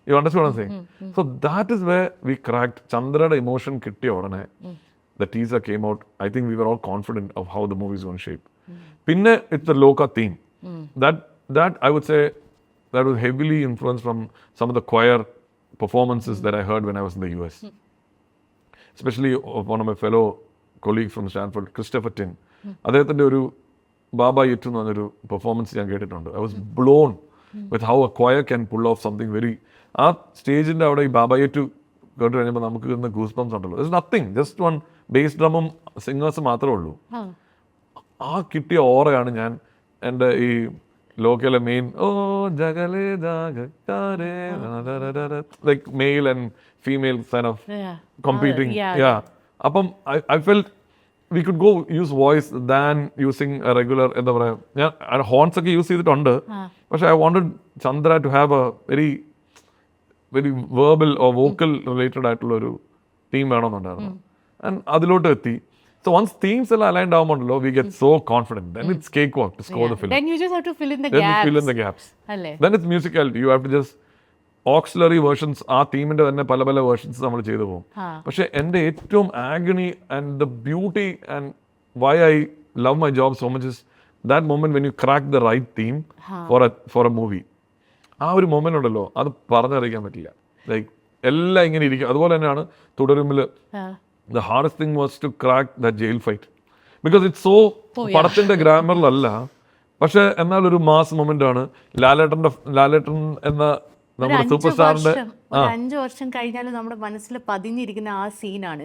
You understand what I saying? So that is where we cracked. ചന്ദ്രയുടെ ഇമോഷൻ കിട്ടിയ ഉടനെ the teaser came out. I think we were all confident of how the movie is gone shape. പിന്നെ it's the Lokah theme. That I would say that was heavily influenced from some of the choir performances that I heard when I was in the US. Especially one of my fellow colleagues from Stanford, Christopher Tin. അദ്ദേഹത്തിൻ്റെ ഒരു ബാബ yet എന്ന് പറഞ്ഞൊരു performance ഞാൻ കേട്ടിട്ടുണ്ട്. I was blown with how A choir can pull off something very. ആ സ്റ്റേജിൻ്റെ അവിടെ ഈ ബാബ yet കേട്ട് കഴിഞ്ഞപ്പോൾ നമുക്ക് കിട്ടുന്ന ഗൂസ് ബംസ് ഉണ്ടല്ലോ. It's nothing, just one bass ഡ്രമും സിംഗേഴ്സ് മാത്രമേ ഉള്ളൂ. ആ കിട്ടിയ ഓറയാണ് ഞാൻ എൻ്റെ ഈ ലോക്കലെ മെയിൻ ജഗലേ like male and female sign of competing. അപ്പം I felt we could go use voice than using a regular എന്താ പറയുക, ഞാൻ ഹോൺസ് ഒക്കെ യൂസ് ചെയ്തിട്ടുണ്ട്, പക്ഷെ I wanted Chandra to have a very verbal or vocal related ആയിട്ടുള്ള ഒരു theme വേണമെന്നുണ്ടായിരുന്നു. And അതിലോട്ട് എത്തി. So once themes എല്ലാം aligned ആവുമ്പോണ്ടല്ലോ, we get so confident. Then it's cakewalk to score the film. Then you just have to fill in the gaps. Then you fill in the gaps. Then it's musicality. You have to just auxiliary versions, ആ തീമിൻ്റെ തന്നെ പല പല versions നമ്മൾ ചെയ്തു പോകും. പക്ഷെ എൻ്റെ ഏറ്റവും agony and the beauty and why I love my job so much is that moment when you crack the right theme for a movie. ആ ഒരു മൊമെന്റ് ഉണ്ടല്ലോ, അത് പറഞ്ഞറിയിക്കാൻ പറ്റില്ല. ലൈക്ക് എല്ലാം ഇങ്ങനെ ഇരിക്കും. അതുപോലെ തന്നെയാണ് തുടരുമ്പിൽ the hardest thing was to crack the jail fight, because it's so പടത്തിൻ്റെ ഗ്രാമറിലല്ല, പക്ഷെ എന്നാൽ ഒരു മാസ് മൊമെന്റ് ആണ്. ലാലേട്ടൻ എന്ന നമ്മുടെ സൂപ്പർ സ്റ്റാറിന്റെ 5 വർഷം കഴിഞ്ഞാലും നമ്മുടെ മനസ്സിൽ പതിഞ്ഞിരിക്കുന്ന ആ സീനാണ്,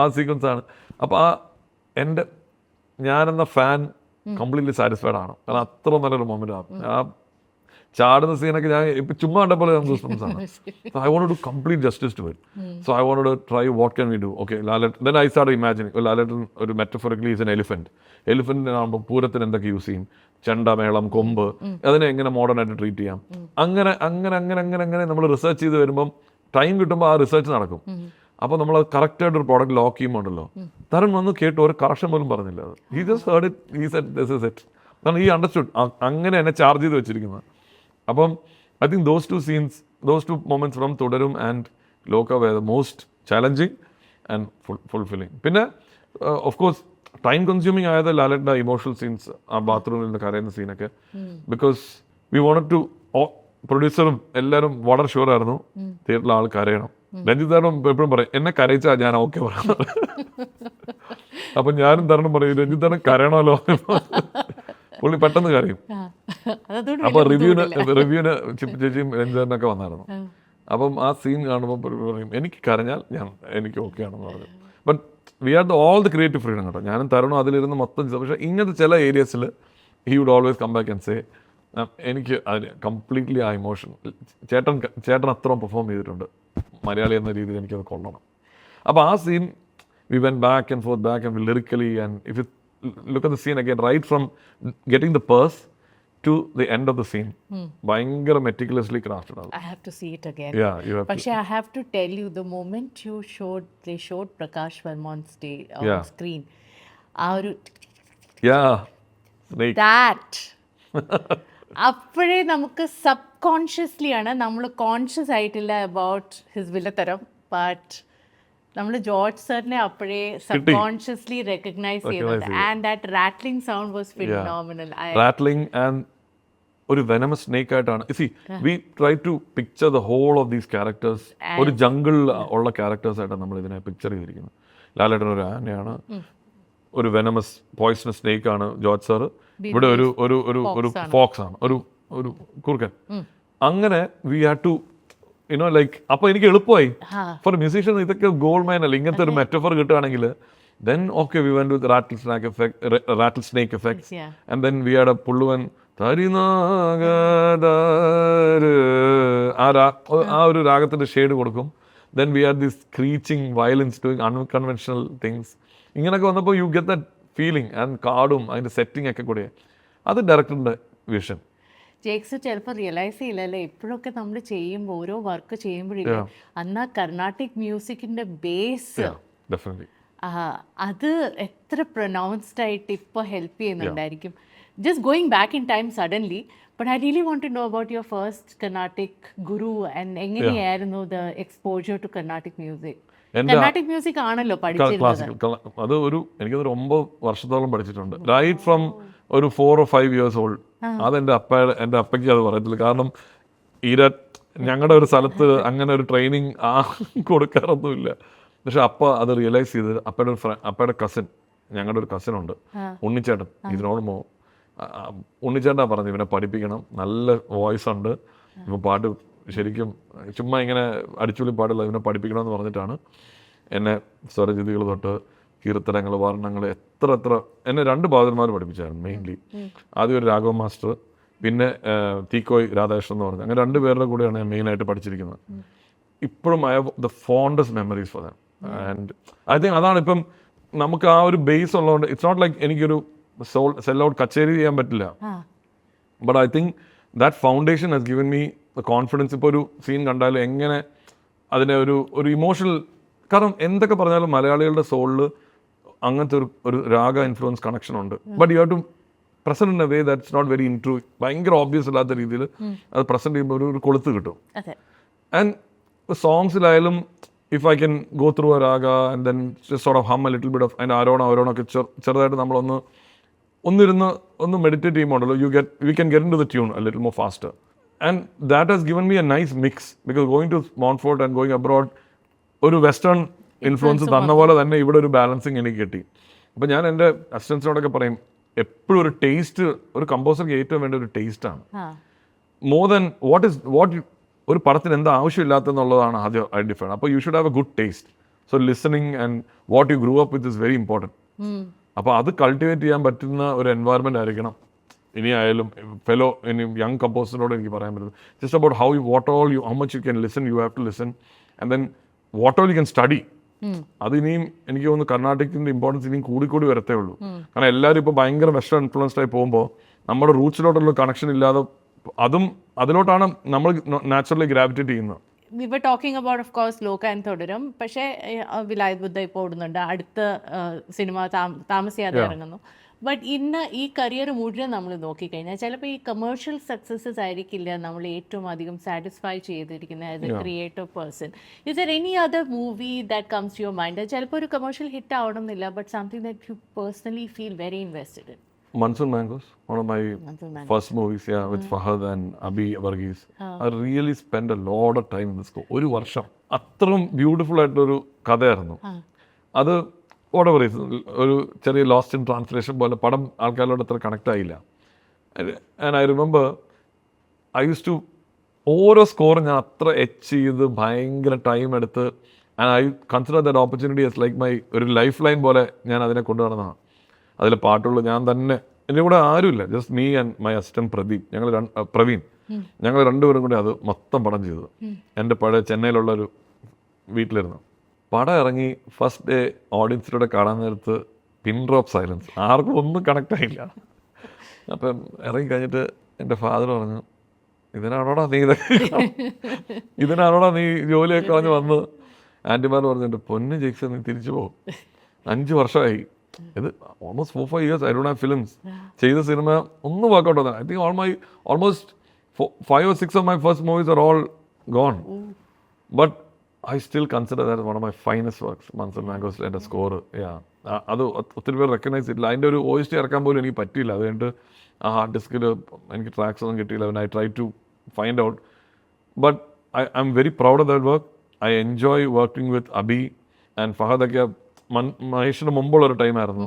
ആ സീക്വൻസ് ആണ്. അപ്പൊ ഞാനെന്ന ഫാൻ കംപ്ലീറ്റ്ലി സാറ്റിസ്ഫൈഡ് ആണ്, കാരണം അത്ര നല്ലൊരു മൊമെന്റ് ആണ്. ആ ചാടുന്ന സീനൊക്കെ ഞാൻ ഇപ്പൊ ചുമ്മാ കണ്ടപ്പോൾ ഗൂസ്ബംസ് ആണ്. I want to complete justice to it. So I want to try what can we do. Okay, then I start imagining Lalettan ഒരു മെറ്റഫോറിക്കലി ഈസ് എൻ എലിഫന്റിനാകുമ്പോൾ പൂരത്തിന് എന്തൊക്കെ യൂസ് ചെയ്യും, ചെണ്ട, മേളം, കൊമ്പ്, അതിനെ എങ്ങനെ മോഡേൺ ആയിട്ട് ട്രീറ്റ് ചെയ്യാം. അങ്ങനെ അങ്ങനെ അങ്ങനെ അങ്ങനെ അങ്ങനെ നമ്മൾ റിസർച്ച് ചെയ്ത് വരുമ്പം ടൈം കിട്ടുമ്പോൾ ആ റിസർച്ച് നടക്കും. അപ്പോൾ നമ്മൾ കറക്റ്റായിട്ട് ഒരു പ്രോഡക്റ്റ് ലോക്ക് ചെയ്യുമ്പോണ്ടല്ലോ, തരൻ വന്ന് കേട്ട് ഒരു കറക്ഷൻ പോലും പറഞ്ഞില്ല. He just heard it, he said this is it. കാരണം ഈ അണ്ടർസ്റ്റുഡ്. അങ്ങനെ എന്നെ ചാർജ് ചെയ്ത് വെച്ചിരിക്കുന്നത്. അപ്പം I think those two moments from Thudarum and Loka were the most challenging and fulfilling. പിന്നെ of course ടൈം കൺസ്യൂമിങ് ആയത് ലാലേട്ടൻ്റെ ഇമോഷണൽ സീൻസ്, ആ ബാത്റൂമിൽ നിന്ന് കരയുന്ന സീനൊക്കെ, ബിക്കോസ് വി വോണ്ടഡ് ടു, പ്രൊഡ്യൂസറും എല്ലാവരും വളരെ ഷുവർ ആയിരുന്നു തിയേറ്ററിൽ ആൾ കരയണം. രഞ്ജിത്താരണം എപ്പോഴും പറയും എന്നെ കരയിച്ചാൽ ഞാൻ ഓക്കെ പറയുന്നത്. അപ്പം ഞാനും തരണം പറയും രഞ്ജിത്താരണം കരയണമല്ലോ, പുള്ളി പെട്ടെന്ന് കരയും. അപ്പോൾ റിവ്യൂവിന് ചിപ്പി ചേച്ചിയും രഞ്ജിത്താരനൊക്കെ വന്നായിരുന്നു. അപ്പം ആ സീൻ കാണുമ്പോൾ പറയും എനിക്ക് കരഞ്ഞാൽ എനിക്ക് ഓക്കെ ആണെന്ന് പറഞ്ഞു. But we had all the creative freedom കേട്ടോ. ഞാനും തരണം അതിലിരുന്ന് മൊത്തം. പക്ഷേ ഇങ്ങനത്തെ ചില ഏരിയസിൽ he would always come back and say എനിക്ക് അതിന് കംപ്ലീറ്റ്ലി ആ ഇമോഷൻ ചേട്ടൻ അത്രയും പെർഫോം ചെയ്തിട്ടുണ്ട് മലയാളി എന്ന രീതിയിൽ എനിക്കത് കൊള്ളണം. അപ്പോൾ ആ scene we went back and forth back and lyrically and if you look at the scene again right from getting the purse to the end of the scene. ഭയങ്കര meticulously crafted out. I have to see it again. Yeah, you have പക്ഷേ I have to tell you, the moment they showed Prakash Verma on stage, on screen, ആ ഒരു snake. that അപ്പോഴേ നമുക്ക് subconsciously ആണ്, നമ്മൾ conscious ആയിട്ടില്ല about his വില്ലത്തരം, but നമ്മൾ ജോർജ് സാറിനെ അപ്പോഴേ സബ്കോൺഷ്യസ്ലി റെക്കഗ്നൈസ് ചെയ്യുന്നുണ്ട്. And that rattling sound was phenomenal. Rattling and ഒരു വെനമസ് സ്നേക്ക് ആയിട്ടാണ്. We try to picture the whole of these characters. ഒരു ജംഗിളിൽ ഉള്ള ക്യാരക്ടേഴ്സ് ആയിട്ടാണ് നമ്മൾ ഇതിനെ പിക്ചർ ചെയ്തിരിക്കുന്നത്. ലാലേട്ടൻ ഒരു ആനയാണ്, ഒരു വെനമസ് പോയ്സണസ് സ്നേക്ക് ആണ് ജോർജ് സാർ, ഇവിടെ ഒരു ഒരു ഒരു ഫോക്സ് ആണ്, ഒരു കുറുക്കൻ. അങ്ങനെ we had to you know like, അപ്പോൾ എനിക്ക് എളുപ്പമായി ഫോർ മ്യൂസീഷ്യൻ. ഇതൊക്കെ ഗോൾഡ് മൈൻ അല്ല. ഇങ്ങനത്തെ ഒരു മെറ്റഫർ കിട്ടുകയാണെങ്കിൽ then okay we went with rattlesnake effects and then we had a pulluvan ആ ഒരു രാഗത്തിന്റെ ഷെയ്ഡ് കൊടുക്കും. then we had this screeching violins doing unconventional things. ഇങ്ങനെയൊക്കെ വന്നപ്പോൾ you get that feeling and കാർഡും അതിന്റെ സെറ്റിംഗ് ഒക്കെ കൂടെ, അത് ഡയറക്ടറിന്റെ വിഷൻ. ജേക്സ് ചിലപ്പോൾ റിയലൈസ് ചെയ്യില്ലല്ലേ, ഇപ്പോഴൊക്കെ നമ്മൾ ചെയ്യുമ്പോൾ ഓരോ വർക്ക് ചെയ്യുമ്പോഴില്ല അന്ന് കർണാട്ടിക് മ്യൂസിക്കിന്റെ ബേസ് അത് എത്ര പ്രൊനൗൺസ്ഡ് ആയിട്ട് ഇപ്പോൾ ഹെൽപ്പ് ചെയ്യുന്നുണ്ടായിരിക്കും. Just going back in time suddenly, but I really want to know about your first Carnatic guru and എങ്ങനെയായിരുന്നു the exposure to Carnatic music? Carnatic music ആണല്ലോ പഠിച്ചിരുന്നത്. അത് എനിക്കൊരു 9 വർഷത്തോളം പഠിച്ചിട്ടുണ്ട്. റൈറ്റ് ഫ്രം ഒരു 4 or 5 years old. അതെൻ്റെ അപ്പയ്ക്ക് അത് പറയത്തില്ല. കാരണം ഞങ്ങളുടെ ഒരു സ്ഥലത്ത് അങ്ങനെ ഒരു ട്രെയിനിങ് കൊടുക്കാറൊന്നുമില്ല. പക്ഷെ അപ്പ അത് റിയലൈസ് ചെയ്ത് അപ്പയുടെ കസിൻ, ഞങ്ങളുടെ ഒരു കസിനുണ്ട് ഉണ്ണിച്ചേട്ടൻ, ഇതിനോട് ഉണ്ണിച്ചേട്ടനാ പറഞ്ഞു ഇവനെ പഠിപ്പിക്കണം, നല്ല വോയിസ് ഉണ്ട്, ഇവൻ പാട്ട് ശരിക്കും ചുമ്മാ ഇങ്ങനെ അടിച്ചുള്ളി പാടില്ല, ഇവനെ പഠിപ്പിക്കണമെന്ന് പറഞ്ഞിട്ടാണ് എന്നെ സ്വരജിതികൾ തൊട്ട് കീർത്തനങ്ങൾ, വർണ്ണങ്ങൾ എത്ര എന്നെ 2 ബാദന്മാർ പഠിപ്പിച്ചായിരുന്നു മെയിൻലി. ആദ്യം ഒരു രാഘവ മാസ്റ്റർ, പിന്നെ തീക്കോയ് രാധാകൃഷ്ണൻ എന്ന് പറഞ്ഞു. അങ്ങനെ 2 പേരുടെ കൂടെയാണ് ഞാൻ മെയിനായിട്ട് പഠിച്ചിരിക്കുന്നത്. ഇപ്പോഴും I have the fondest memories for them. And I think അതാണ് ഇപ്പം നമുക്ക് ആ ഒരു ബേസ് ഉള്ളതുകൊണ്ട് ഇറ്റ്സ് നോട്ട് ലൈക്ക് എനിക്കൊരു സെൽ ഔട്ട് കച്ചേരി ചെയ്യാൻ പറ്റില്ല, but I think that foundation has given me the confidence. ഇപ്പോൾ ഒരു സീൻ കണ്ടാൽ എങ്ങനെ അതിനെ ഒരു ഇമോഷണൽ, കാരണം എന്തൊക്കെ പറഞ്ഞാലും മലയാളികളുടെ സോളിൽ അങ്ങനത്തെ ഒരു രാഗ ഇൻഫ്ലുവൻസ് കണക്ഷൻ ഉണ്ട്. But you have to present in a way that's not very ഇൻട്രൂ, ഭയങ്കര ഓബ്വിയസ് അല്ലാത്ത രീതിയിൽ അത് പ്രസന്റ് ചെയ്യുമ്പോൾ ഒരു കൊളുത്ത് കിട്ടും. ആൻഡ് സോങ്സിലായാലും if I can go through a raga and then sort of hum a little bit of അതിൻ്റെ ആരോണൊക്കെ ചെറുതായിട്ട് നമ്മളൊന്ന് മെഡിറ്റേറ്റ് ചെയ്യുമ്പോണ്ടല്ലോ we can get into the tune a little more faster. And that has given me a nice mix, because going to Montfort and going abroad ഒരു western influence തന്ന പോലെ തന്നെ ഇവിടെ ഒരു ബാലൻസിങ് എനിക്ക് കിട്ടി. അപ്പോൾ ഞാൻ എൻ്റെ അസിസ്റ്റൻസിനോടൊക്കെ പറയും എപ്പോഴും ഒരു ടേസ്റ്റ്, ഒരു കമ്പോസർക്ക് ഏറ്റവും വേണ്ട ഒരു ടേസ്റ്റാണ് മോർ ദാൻ വാട്ട് ഒരു പടത്തിന് എന്താ ആവശ്യമില്ലാത്തെന്നുള്ളതാണ് ആദ്യം ഐഡൻറ്റിഫൈ. അപ്പോൾ you should have a good taste. So listening and what you grew up with is very important. അപ്പോൾ അത് കൾട്ടിവേറ്റ് ചെയ്യാൻ പറ്റുന്ന ഒരു എൻവയറമെൻ്റ് ആയിരിക്കണം. ഇനി ആയാലും ഫെലോ ഇനി യങ് കമ്പോസറിനോട് എനിക്ക് പറയാൻ പറ്റുന്നത് just about how much you can listen, you have to listen and then what all you can study. അത് ഇനിയും എനിക്ക് തോന്നുന്നു കർണാട്ടിക്കിൻ്റെ ഇമ്പോർട്ടൻസ് ഇനിയും കൂടി വരത്തേ ഉള്ളൂ. കാരണം എല്ലാവരും ഇപ്പോൾ ഭയങ്കര വെസ്റ്റേൺ ഇൻഫ്ലുവൻസ്ഡ് ആയി പോകുമ്പോൾ നമ്മുടെ റൂട്ട്സിലോട്ടുള്ള കണക്ഷൻ ഇല്ലാതെ അതിലോട്ടാണ് നമ്മൾ നാച്ചുറലി ഗ്രാവിറ്റേറ്റ് ചെയ്യുന്നത്. We were talking about, of course, Loka and Thudarum. പക്ഷേ വിലായത് ബുദ്ധ ഇപ്പോൾ ഓടുന്നുണ്ട്, അടുത്ത സിനിമ താമസിയാതെ ഇറങ്ങുന്നു. ബട്ട് ഇന്ന് ഈ കരിയർ മുഴുവൻ നമ്മൾ നോക്കിക്കഴിഞ്ഞാൽ ചിലപ്പോൾ ഈ കമേഴ്ഷ്യൽ സക്സസസ് ആയിരിക്കില്ല നമ്മൾ ഏറ്റവും അധികം സാറ്റിസ്ഫൈ ചെയ്തിരിക്കുന്നത് as a creative person. Is there any other movie that comes to your mind? ചിലപ്പോൾ ഒരു കമേഴ്ഷ്യൽ ഹിറ്റ് ആവണമെന്നില്ല, but something that you personally feel very invested in. Monsoon Mangoes, one of my first movies, with Fahad and Abhi Varghese. I really spent a lot of time in this school. ഒരു വർഷം അത്രയും beautiful ആയിട്ടൊരു കഥയായിരുന്നു അത്. whatever reason, ഒരു ചെറിയ lost in translation പോലെ പടം ആൾക്കാരോട് അത്ര കണക്ട് ആയില്ല. And I remember I use to ഓരോ സ്കോറും ഞാൻ അത്ര എച്ച് ചെയ്ത് ഭയങ്കര ടൈം എടുത്ത്, and I consider that opportunity as like my ഒരു ലൈഫ് ലൈൻ പോലെ ഞാൻ അതിനെ കൊണ്ടുനടന്നതാണ്. അതിലെ പാട്ടുകൾ ഞാൻ തന്നെ, എൻ്റെ കൂടെ ആരുമില്ല, just me and my assistant Praveen, ഞങ്ങൾ രണ്ടുപേരും കൂടി അത് മൊത്തം പടം ചെയ്തത്. എൻ്റെ പഴയ ചെന്നൈയിലുള്ള ഒരു വീട്ടിലിരുന്നു. പടം ഇറങ്ങി ഫസ്റ്റ് ഡേ ഓഡിയൻസിലൂടെ കാണാൻ നേരത്ത് പിൻ ഡ്രോപ്പ് സൈലൻസ്, ആർക്കും ഒന്നും കണക്ട് ആയില്ല. അപ്പം ഇറങ്ങി കഴിഞ്ഞിട്ട് എൻ്റെ ഫാദർ പറഞ്ഞു, ഇതിനാണോടാ നീ ജോലിയൊക്കെ കളഞ്ഞ് വന്ന്? ആൻറ്റിമാർ പറഞ്ഞു, എൻ്റെ പൊന്ന് ജെക്സൺ നീ തിരിച്ചു പോകും, 5 വർഷമായി ഇത്, almost 4-5 years I don't have films. ചെയ്ത സിനിമ ഒന്നും വർക്കൗട്ട് ആവുന്നില്ല. I think almost 5 or 6 of my first movies are all gone. But I still consider that one of my finest works, Monsoon Mangoes. എൻ്റെ score അത് ഒത്തിരി പേർ recognise ചെയ്തില്ല. അതിൻ്റെ ഒരു OST ഇറക്കാൻ പോലും എനിക്ക് പറ്റിയില്ല. അതുകൊണ്ട് ആ ഹാർഡ് ഡിസ്കിൽ എനിക്ക് ട്രാക്സ് ഒന്നും കിട്ടിയില്ല. I try to find out, but I M very proud of that work. I enjoy working with Abi and ഫഹദൊക്കെ മഹേഷിന് മുമ്പുള്ളൊരു ടൈമായിരുന്നു.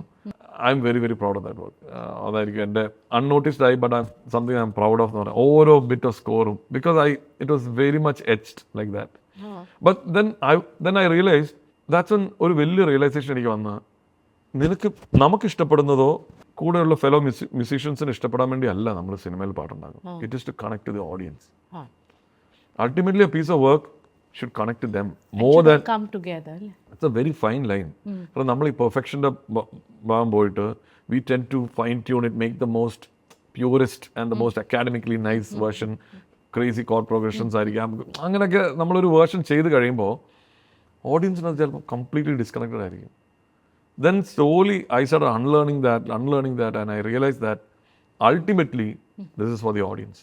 I M very very proud of that work. അതായിരിക്കും എൻ്റെ അൺനോട്ടീസ്ഡ് ആയി, but something I am proud of എന്ന് പറയാം, ഓരോ ബിറ്റ് ഓഫ് സ്കോറും, because it was very much etched like that. But then I realized, that's ഒരു വലിയ റിയലൈസേഷൻ എനിക്ക് വന്ന, നമുക്ക് ഇഷ്ടപ്പെടുന്നതോ കൂടെയുള്ള ഫെലോ മ്യൂസീഷ്യൻസിന് ഇഷ്ടപ്പെടാൻ വേണ്ടി അല്ല നമ്മൾ സിനിമയിൽ പാട്ടുണ്ടാക്കും. It is to connect to the audience. Ultimately a piece of work should connect to them more than come together. It's a very fine line. കാരണം നമ്മൾ ഈ പെർഫെക്ഷൻ്റെ ഭാഗം പോയിട്ട് we tend to fine tune it, make the most purest and the most academically nice version, crazy chord progressions ആയിരിക്കാം, അങ്ങനെയൊക്കെ നമ്മളൊരു version ചെയ്ത് കഴിയുമ്പോൾ ഓഡിയൻസിന് അത് ചിലപ്പോൾ കംപ്ലീറ്റ്ലി ഡിസ്കണക്റ്റഡ് ആയിരിക്കും. Then slowly I started unlearning that and I realized that ultimately this is for the audience,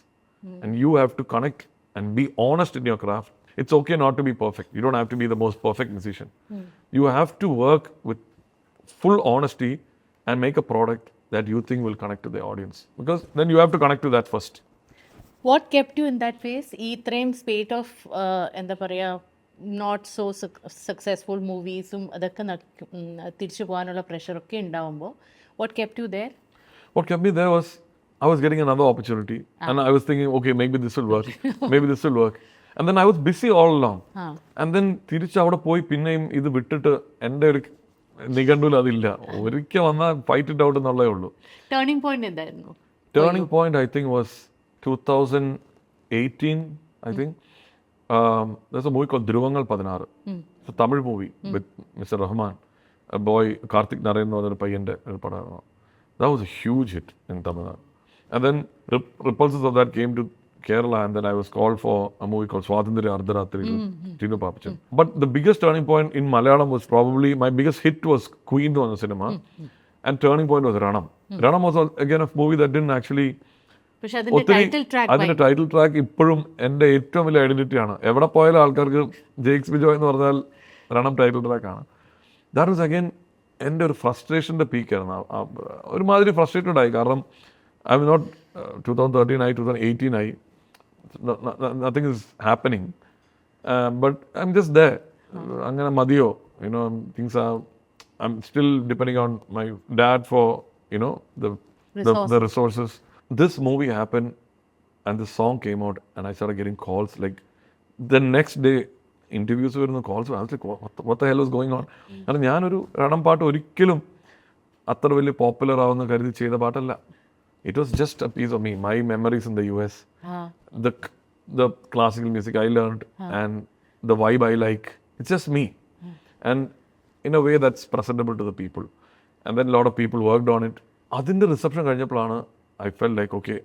and you have to connect and be honest in your craft. It's okay not to be perfect. You don't have to be the most perfect musician. You have to work with full honesty and make a product that you think will connect to the audience, because then you have to connect to that first. What kept you in that phase? ഈ ഇത്രയും സ്പേറ്റ് of എന്താ പറയുക, not so successful മൂവീസും അതൊക്കെ തിരിച്ചു പോകാനുള്ള പ്രഷറൊക്കെ ഉണ്ടാവുമ്പോൾ what kept you there? What kept me there was I was getting another opportunity and I was thinking, okay, maybe this will work. And then I was busy all along. And then തിരിച്ച് അവിടെ പോയി പിന്നെയും ഇത് വിട്ടിട്ട് എൻ്റെ ഒരു നിഘണ്ടുവിൽ അതില്ല. ഒരിക്കൽ വന്നാൽ ഫൈറ്റ് ഇറ്റ് ഔട്ട് എന്നുള്ളതേ ഉള്ളൂ. ടേണിംഗ് പോയിന്റ് എന്തായിരുന്നു? Turning point I think was 2018, I think. There's a movie called Dhruvangal 16. It's a Tamil movie with Mr. Rahman, a boy, Karthik Narayan എന്ന് പറഞ്ഞൊരു പയ്യൻ്റെ ഒരു പടമായിരുന്നു. That was a huge hit in Tamil Nadu. And then repulses of that came to Kerala, and then I was called for a movie called Swatanthriya Ardharathri with Tinu Papachan. But the biggest turning point in Malayalam was probably, my biggest hit was Queen on the cinema, and turning point was Ranam. Ranam was again a movie that didn't actually, പക്ഷെ അതിന്റെ title track ഇപ്പോഴും എൻ്റെ ഏറ്റവും വലിയ ഐഡന്റിറ്റിയാണ്. എവിടെ പോയാലും ആൾക്കാർക്ക് ജെയ്ക്സ് ബിജോയ് എന്ന് പറഞ്ഞാൽ രണം ടൈറ്റിൽ ട്രാക്കാണ്. ദാറ്റ് വാസ് അഗൈൻ എൻ്റെ ഒരു ഫ്രസ്ട്രേഷൻ്റെ പീക്കായിരുന്നു. ഒരുമാതിരി ഫ്രസ്ട്രേറ്റഡ് ആയി, കാരണം ഐ എം നോട്ട് 2013 ആയി 2018 ആയി, nothing is happening, but I'm just there. അങ്ങനെ മതിയോ, things are, I'm still depending on my dad for the resources. This movie happened and the song came out and I started getting calls like the next day. Interviews വരുന്ന calls, I was like, what the hell was going on? കാരണം ഞാനൊരു രണം പാട്ട് ഒരിക്കലും അത്ര വലിയ popular ആവുന്ന കരുതി ചെയ്ത പാട്ടല്ല. It was just a piece of me, my memories in the US, the classical music I learned, and the vibe I like. It's just me, and in a way that's presentable to the people. And then a lot of people worked on it. Adinte reception കഴിഞ്ഞപ്പോഴാണ് I felt like, okay,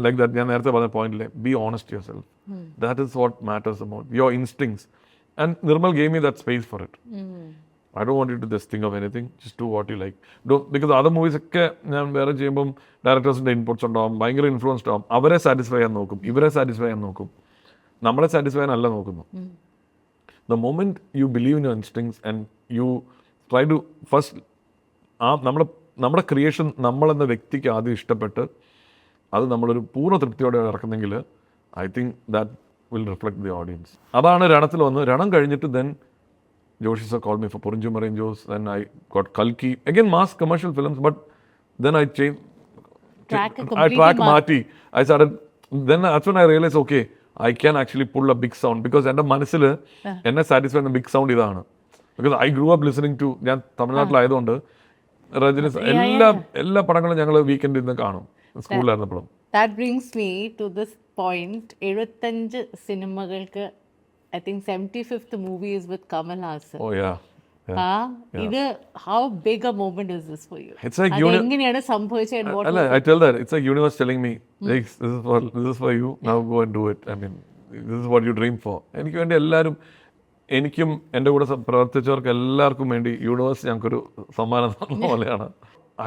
like that ഞാൻ നേരത്തെ പറഞ്ഞ പോയിന്റിലെ, be honest to yourself. That is what matters the most, your instincts. And Nirmal gave me that space for it. I don't want you to just think of anything. Just do what you like. Because other movies ഒക്കെ ഞാൻ വേറെ ചെയ്യുമ്പം ഡയറക്ടേഴ്സിൻ്റെ inputs ഉണ്ടാവും, ഭയങ്കര influenced ആവും. അവരെ satisfy ചെയ്യാൻ നോക്കും, ഇവരെ സാറ്റിസ്ഫൈ ചെയ്യാൻ നോക്കും, നമ്മളെ സാറ്റിസ്ഫൈ ചെയ്യാനല്ല നോക്കുന്നു. The moment you believe in your instincts and you try to first നമ്മുടെ ക്രിയേഷൻ നമ്മളെന്ന വ്യക്തിക്ക് ആദ്യം ഇഷ്ടപ്പെട്ട് അത് നമ്മളൊരു പൂർണ്ണ തൃപ്തിയോടെ ഇറക്കുന്നെങ്കിൽ I think that will reflect the audience. അതാണ് രണത്തിൽ വന്ന്. രണം കഴിഞ്ഞിട്ട് then Joshi sir called me for Porunjum Arranjos, then I got Kalki, again mass commercial films, but then I changed, track Marty. I started, then that's when I realized, okay, I can actually pull a big sound, because എൻ്റെ മനസ്സിൽ എന്നെ satisfy ചെയ്യുന്ന big sound ഇതാണ്. Because I grew up listening to, ഞാൻ തമിഴ്നാട്ടിലായതുകൊണ്ട് രജനി എല്ലാ പടങ്ങളും ഞങ്ങൾ വീക്കെൻഡിൽ നിന്ന് കാണും സ്കൂളിലായിരുന്നപ്പോഴും. That brings me to this point. 75 സിനിമകൾക്ക് I think 75th movie is with Kamal Haasan. Oh yeah. How big a moment is this for you? It's like എങ്ങനെയാണ് സംഭവിച്ചത് and what? I tell that it's like universe telling me, this is for you. Now go and do it. I mean, this is what you dream for. എനിക്ക് വേണ്ടി എല്ലാവരും, എനിക്കും എൻ്റെ കൂടെ പ്രവർത്തിച്ചവർക്ക് എല്ലാവർക്കും വേണ്ടി യൂണിവേഴ്സ് ഞങ്ങൾക്കൊരു സമ്മാനം തന്ന പോലെയാണ്.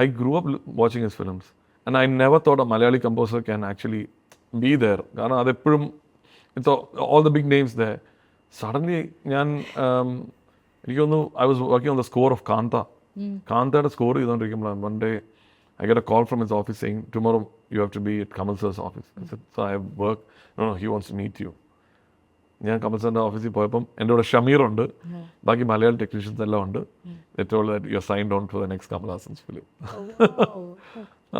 I grew up watching his films and I never thought a Malayali composer can actually be there. കാരണം അതെപ്പോഴും it's all the big names there. Suddenly ഞാൻ എനിക്ക് തോന്നുന്നു I was working on the score of Kanta. കാന്തയുടെ score ചെയ്തുകൊണ്ടിരിക്കുമ്പോഴാണ് one day I get a call from his office saying, tomorrow you have to be at Kamal sir's office. I said, so I have work. No, he wants to meet you. ഞാൻ കമൽ സാറിൻ്റെ ഓഫീസിൽ പോയപ്പം എൻ്റെ കൂടെ ഷമീർ ഉണ്ട്, ബാക്കി Malayalam technicians എല്ലാം ഉണ്ട്. They told that you are signed on for the next Kamal Haasan's film.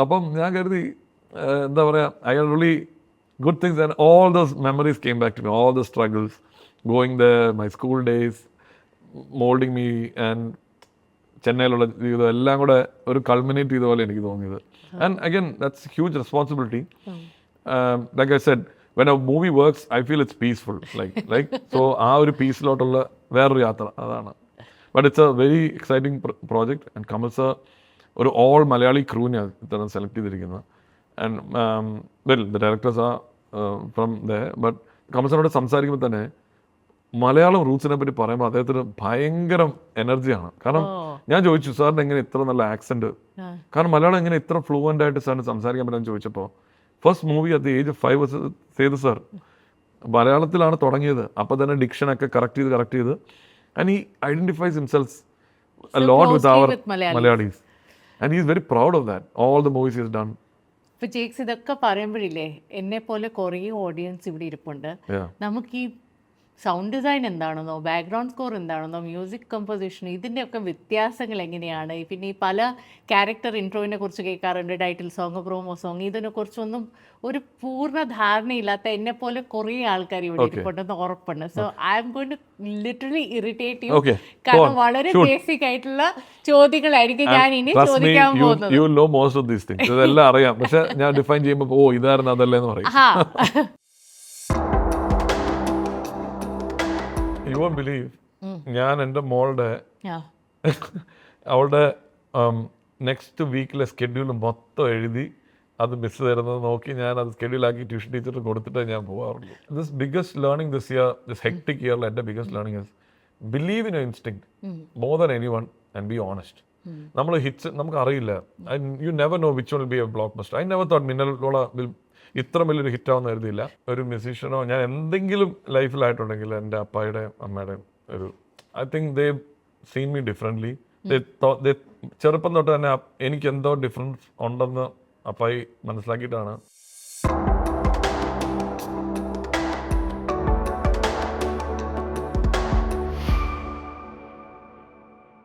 അപ്പം ഞാൻ കരുതി എന്താ പറയുക, I had really good things, and all those memories came back to me, all the struggles, going there, my school days, molding me, and ചെന്നൈയിലുള്ള ജീവിതം എല്ലാം കൂടെ ഒരു culminate ചെയ്ത പോലെ എനിക്ക് തോന്നിയത്. And again that's huge responsibility. Like I said, when a movie works, I feel it's peaceful. Like so ആ ഒരു പീസിലോട്ടുള്ള വേറൊരു യാത്ര അതാണ്. But it's a very exciting project, and Kamal sir ഒരു ഓൾ മലയാളി ക്രൂവിനെയാണ് ഇത്തരം സെലക്ട് ചെയ്തിരിക്കുന്നത്. And well, the directors are from there, but Kamal sir സംസാരിക്കുമ്പോൾ തന്നെ മലയാളം റൂട്ട്സിനെ പറ്റി പറയുമ്പോൾ അദ്ദേഹത്തിന് ഭയങ്കര എനർജിയാണ്. കാരണം ഞാൻ ചോദിച്ചു, സാറിന് എങ്ങനെ ഇത്ര നല്ല ആക്സെന്റ്, കാരണം മലയാളം എങ്ങനെ ഇത്ര ഫ്ലുവൻ്റ് ആയിട്ട് സാറിന് സംസാരിക്കാൻ പറ്റുമെന്ന് ചോദിച്ചപ്പോൾ, first movie at the age of 5 Sethu sir മലയാളത്തിലാണ് തുടങ്ങിയത്. അപ്പോൾ തന്നെ ഡിക്ഷനൊക്കെ കറക്റ്റ് ചെയ്ത് and he identifies himself a lot with our Malayalis, and he is very proud of that, all the movies he has done. ഇപ്പോൾ ജേക്സ് ഇതൊക്കെ പറയുമ്പോഴില്ലേ, എന്നെ പോലെ കുറേ ഓഡിയൻസ് ഇവിടെ ഇരിപ്പുണ്ട്. നമുക്ക് ഈ സൗണ്ട് ഡിസൈൻ എന്താണെന്നോ ബാക്ക്ഗ്രൗണ്ട് സ്കോർ എന്താണെന്നോ മ്യൂസിക് കമ്പോസിഷൻ ഇതിൻ്റെയൊക്കെ വ്യത്യാസങ്ങൾ എങ്ങനെയാണ്, പിന്നെ ഈ പല ക്യാരക്ടർ ഇൻട്രോവിനെ കുറിച്ച് കേൾക്കാറുണ്ട്, ടൈറ്റിൽ സോങ്, പ്രോമോ സോങ്, ഇതിനെക്കുറിച്ചൊന്നും ഒരു പൂർണ്ണ ധാരണയില്ലാത്ത എന്നെ പോലെ കുറേ ആൾക്കാർ ഇവിടെ ഇരിപ്പുണ്ടെന്ന് ഉറപ്പുണ്ട്. So I'm going to literally irritate you, കാരണം വളരെ ബേസിക് ആയിട്ടുള്ള ചോദ്യങ്ങളായിരിക്കും ഞാൻ ഇനി ചോദിക്കാൻ പോകുന്നത്. You know most of these things, ഇതെല്ലാം അറിയാം, പക്ഷെ ഞാൻ ഡിഫൈൻ ചെയ്യുമ്പോൾ ഓ ഇതായിരുന്നു അതല്ലേ എന്ന് പറയും. You won't believe, ഞാൻ എൻ്റെ മോളുടെ അവളുടെ നെക്സ്റ്റ് വീക്കിലെ സ്കെഡ്യൂൾ മൊത്തം എഴുതി അത് മിസ് തരുന്നത് നോക്കി ഞാൻ അത് സ്കെഡ്യൂളാക്കി ട്യൂഷൻ ടീച്ചർക്ക് കൊടുത്തിട്ടേ ഞാൻ പോകാറുള്ളൂ. This biggest learning this year, this hectic ഇയറിൽ എൻ്റെ biggest learning is believe in your instinct more than any one and be honest. നമ്മൾ ഹിറ്റ്സ് നമുക്ക് അറിയില്ല, you never know which one will be a blockbuster. I never thought മിന്നലോള will ഇത്ര വലിയൊരു ഹിറ്റാവെന്ന് കരുതിയില്ല. ഒരു മ്യൂസീഷ്യനോ ഞാൻ എന്തെങ്കിലും ലൈഫിലായിട്ടുണ്ടെങ്കിൽ എൻ്റെ അപ്പായുടെ അമ്മയുടെയും ഒരു I think they scene me differently. ചെറുപ്പം തൊട്ട് തന്നെ എനിക്ക് എന്തോ ഡിഫറൻസ് ഉണ്ടെന്ന് അപ്പായി മനസ്സിലാക്കിയിട്ടാണ്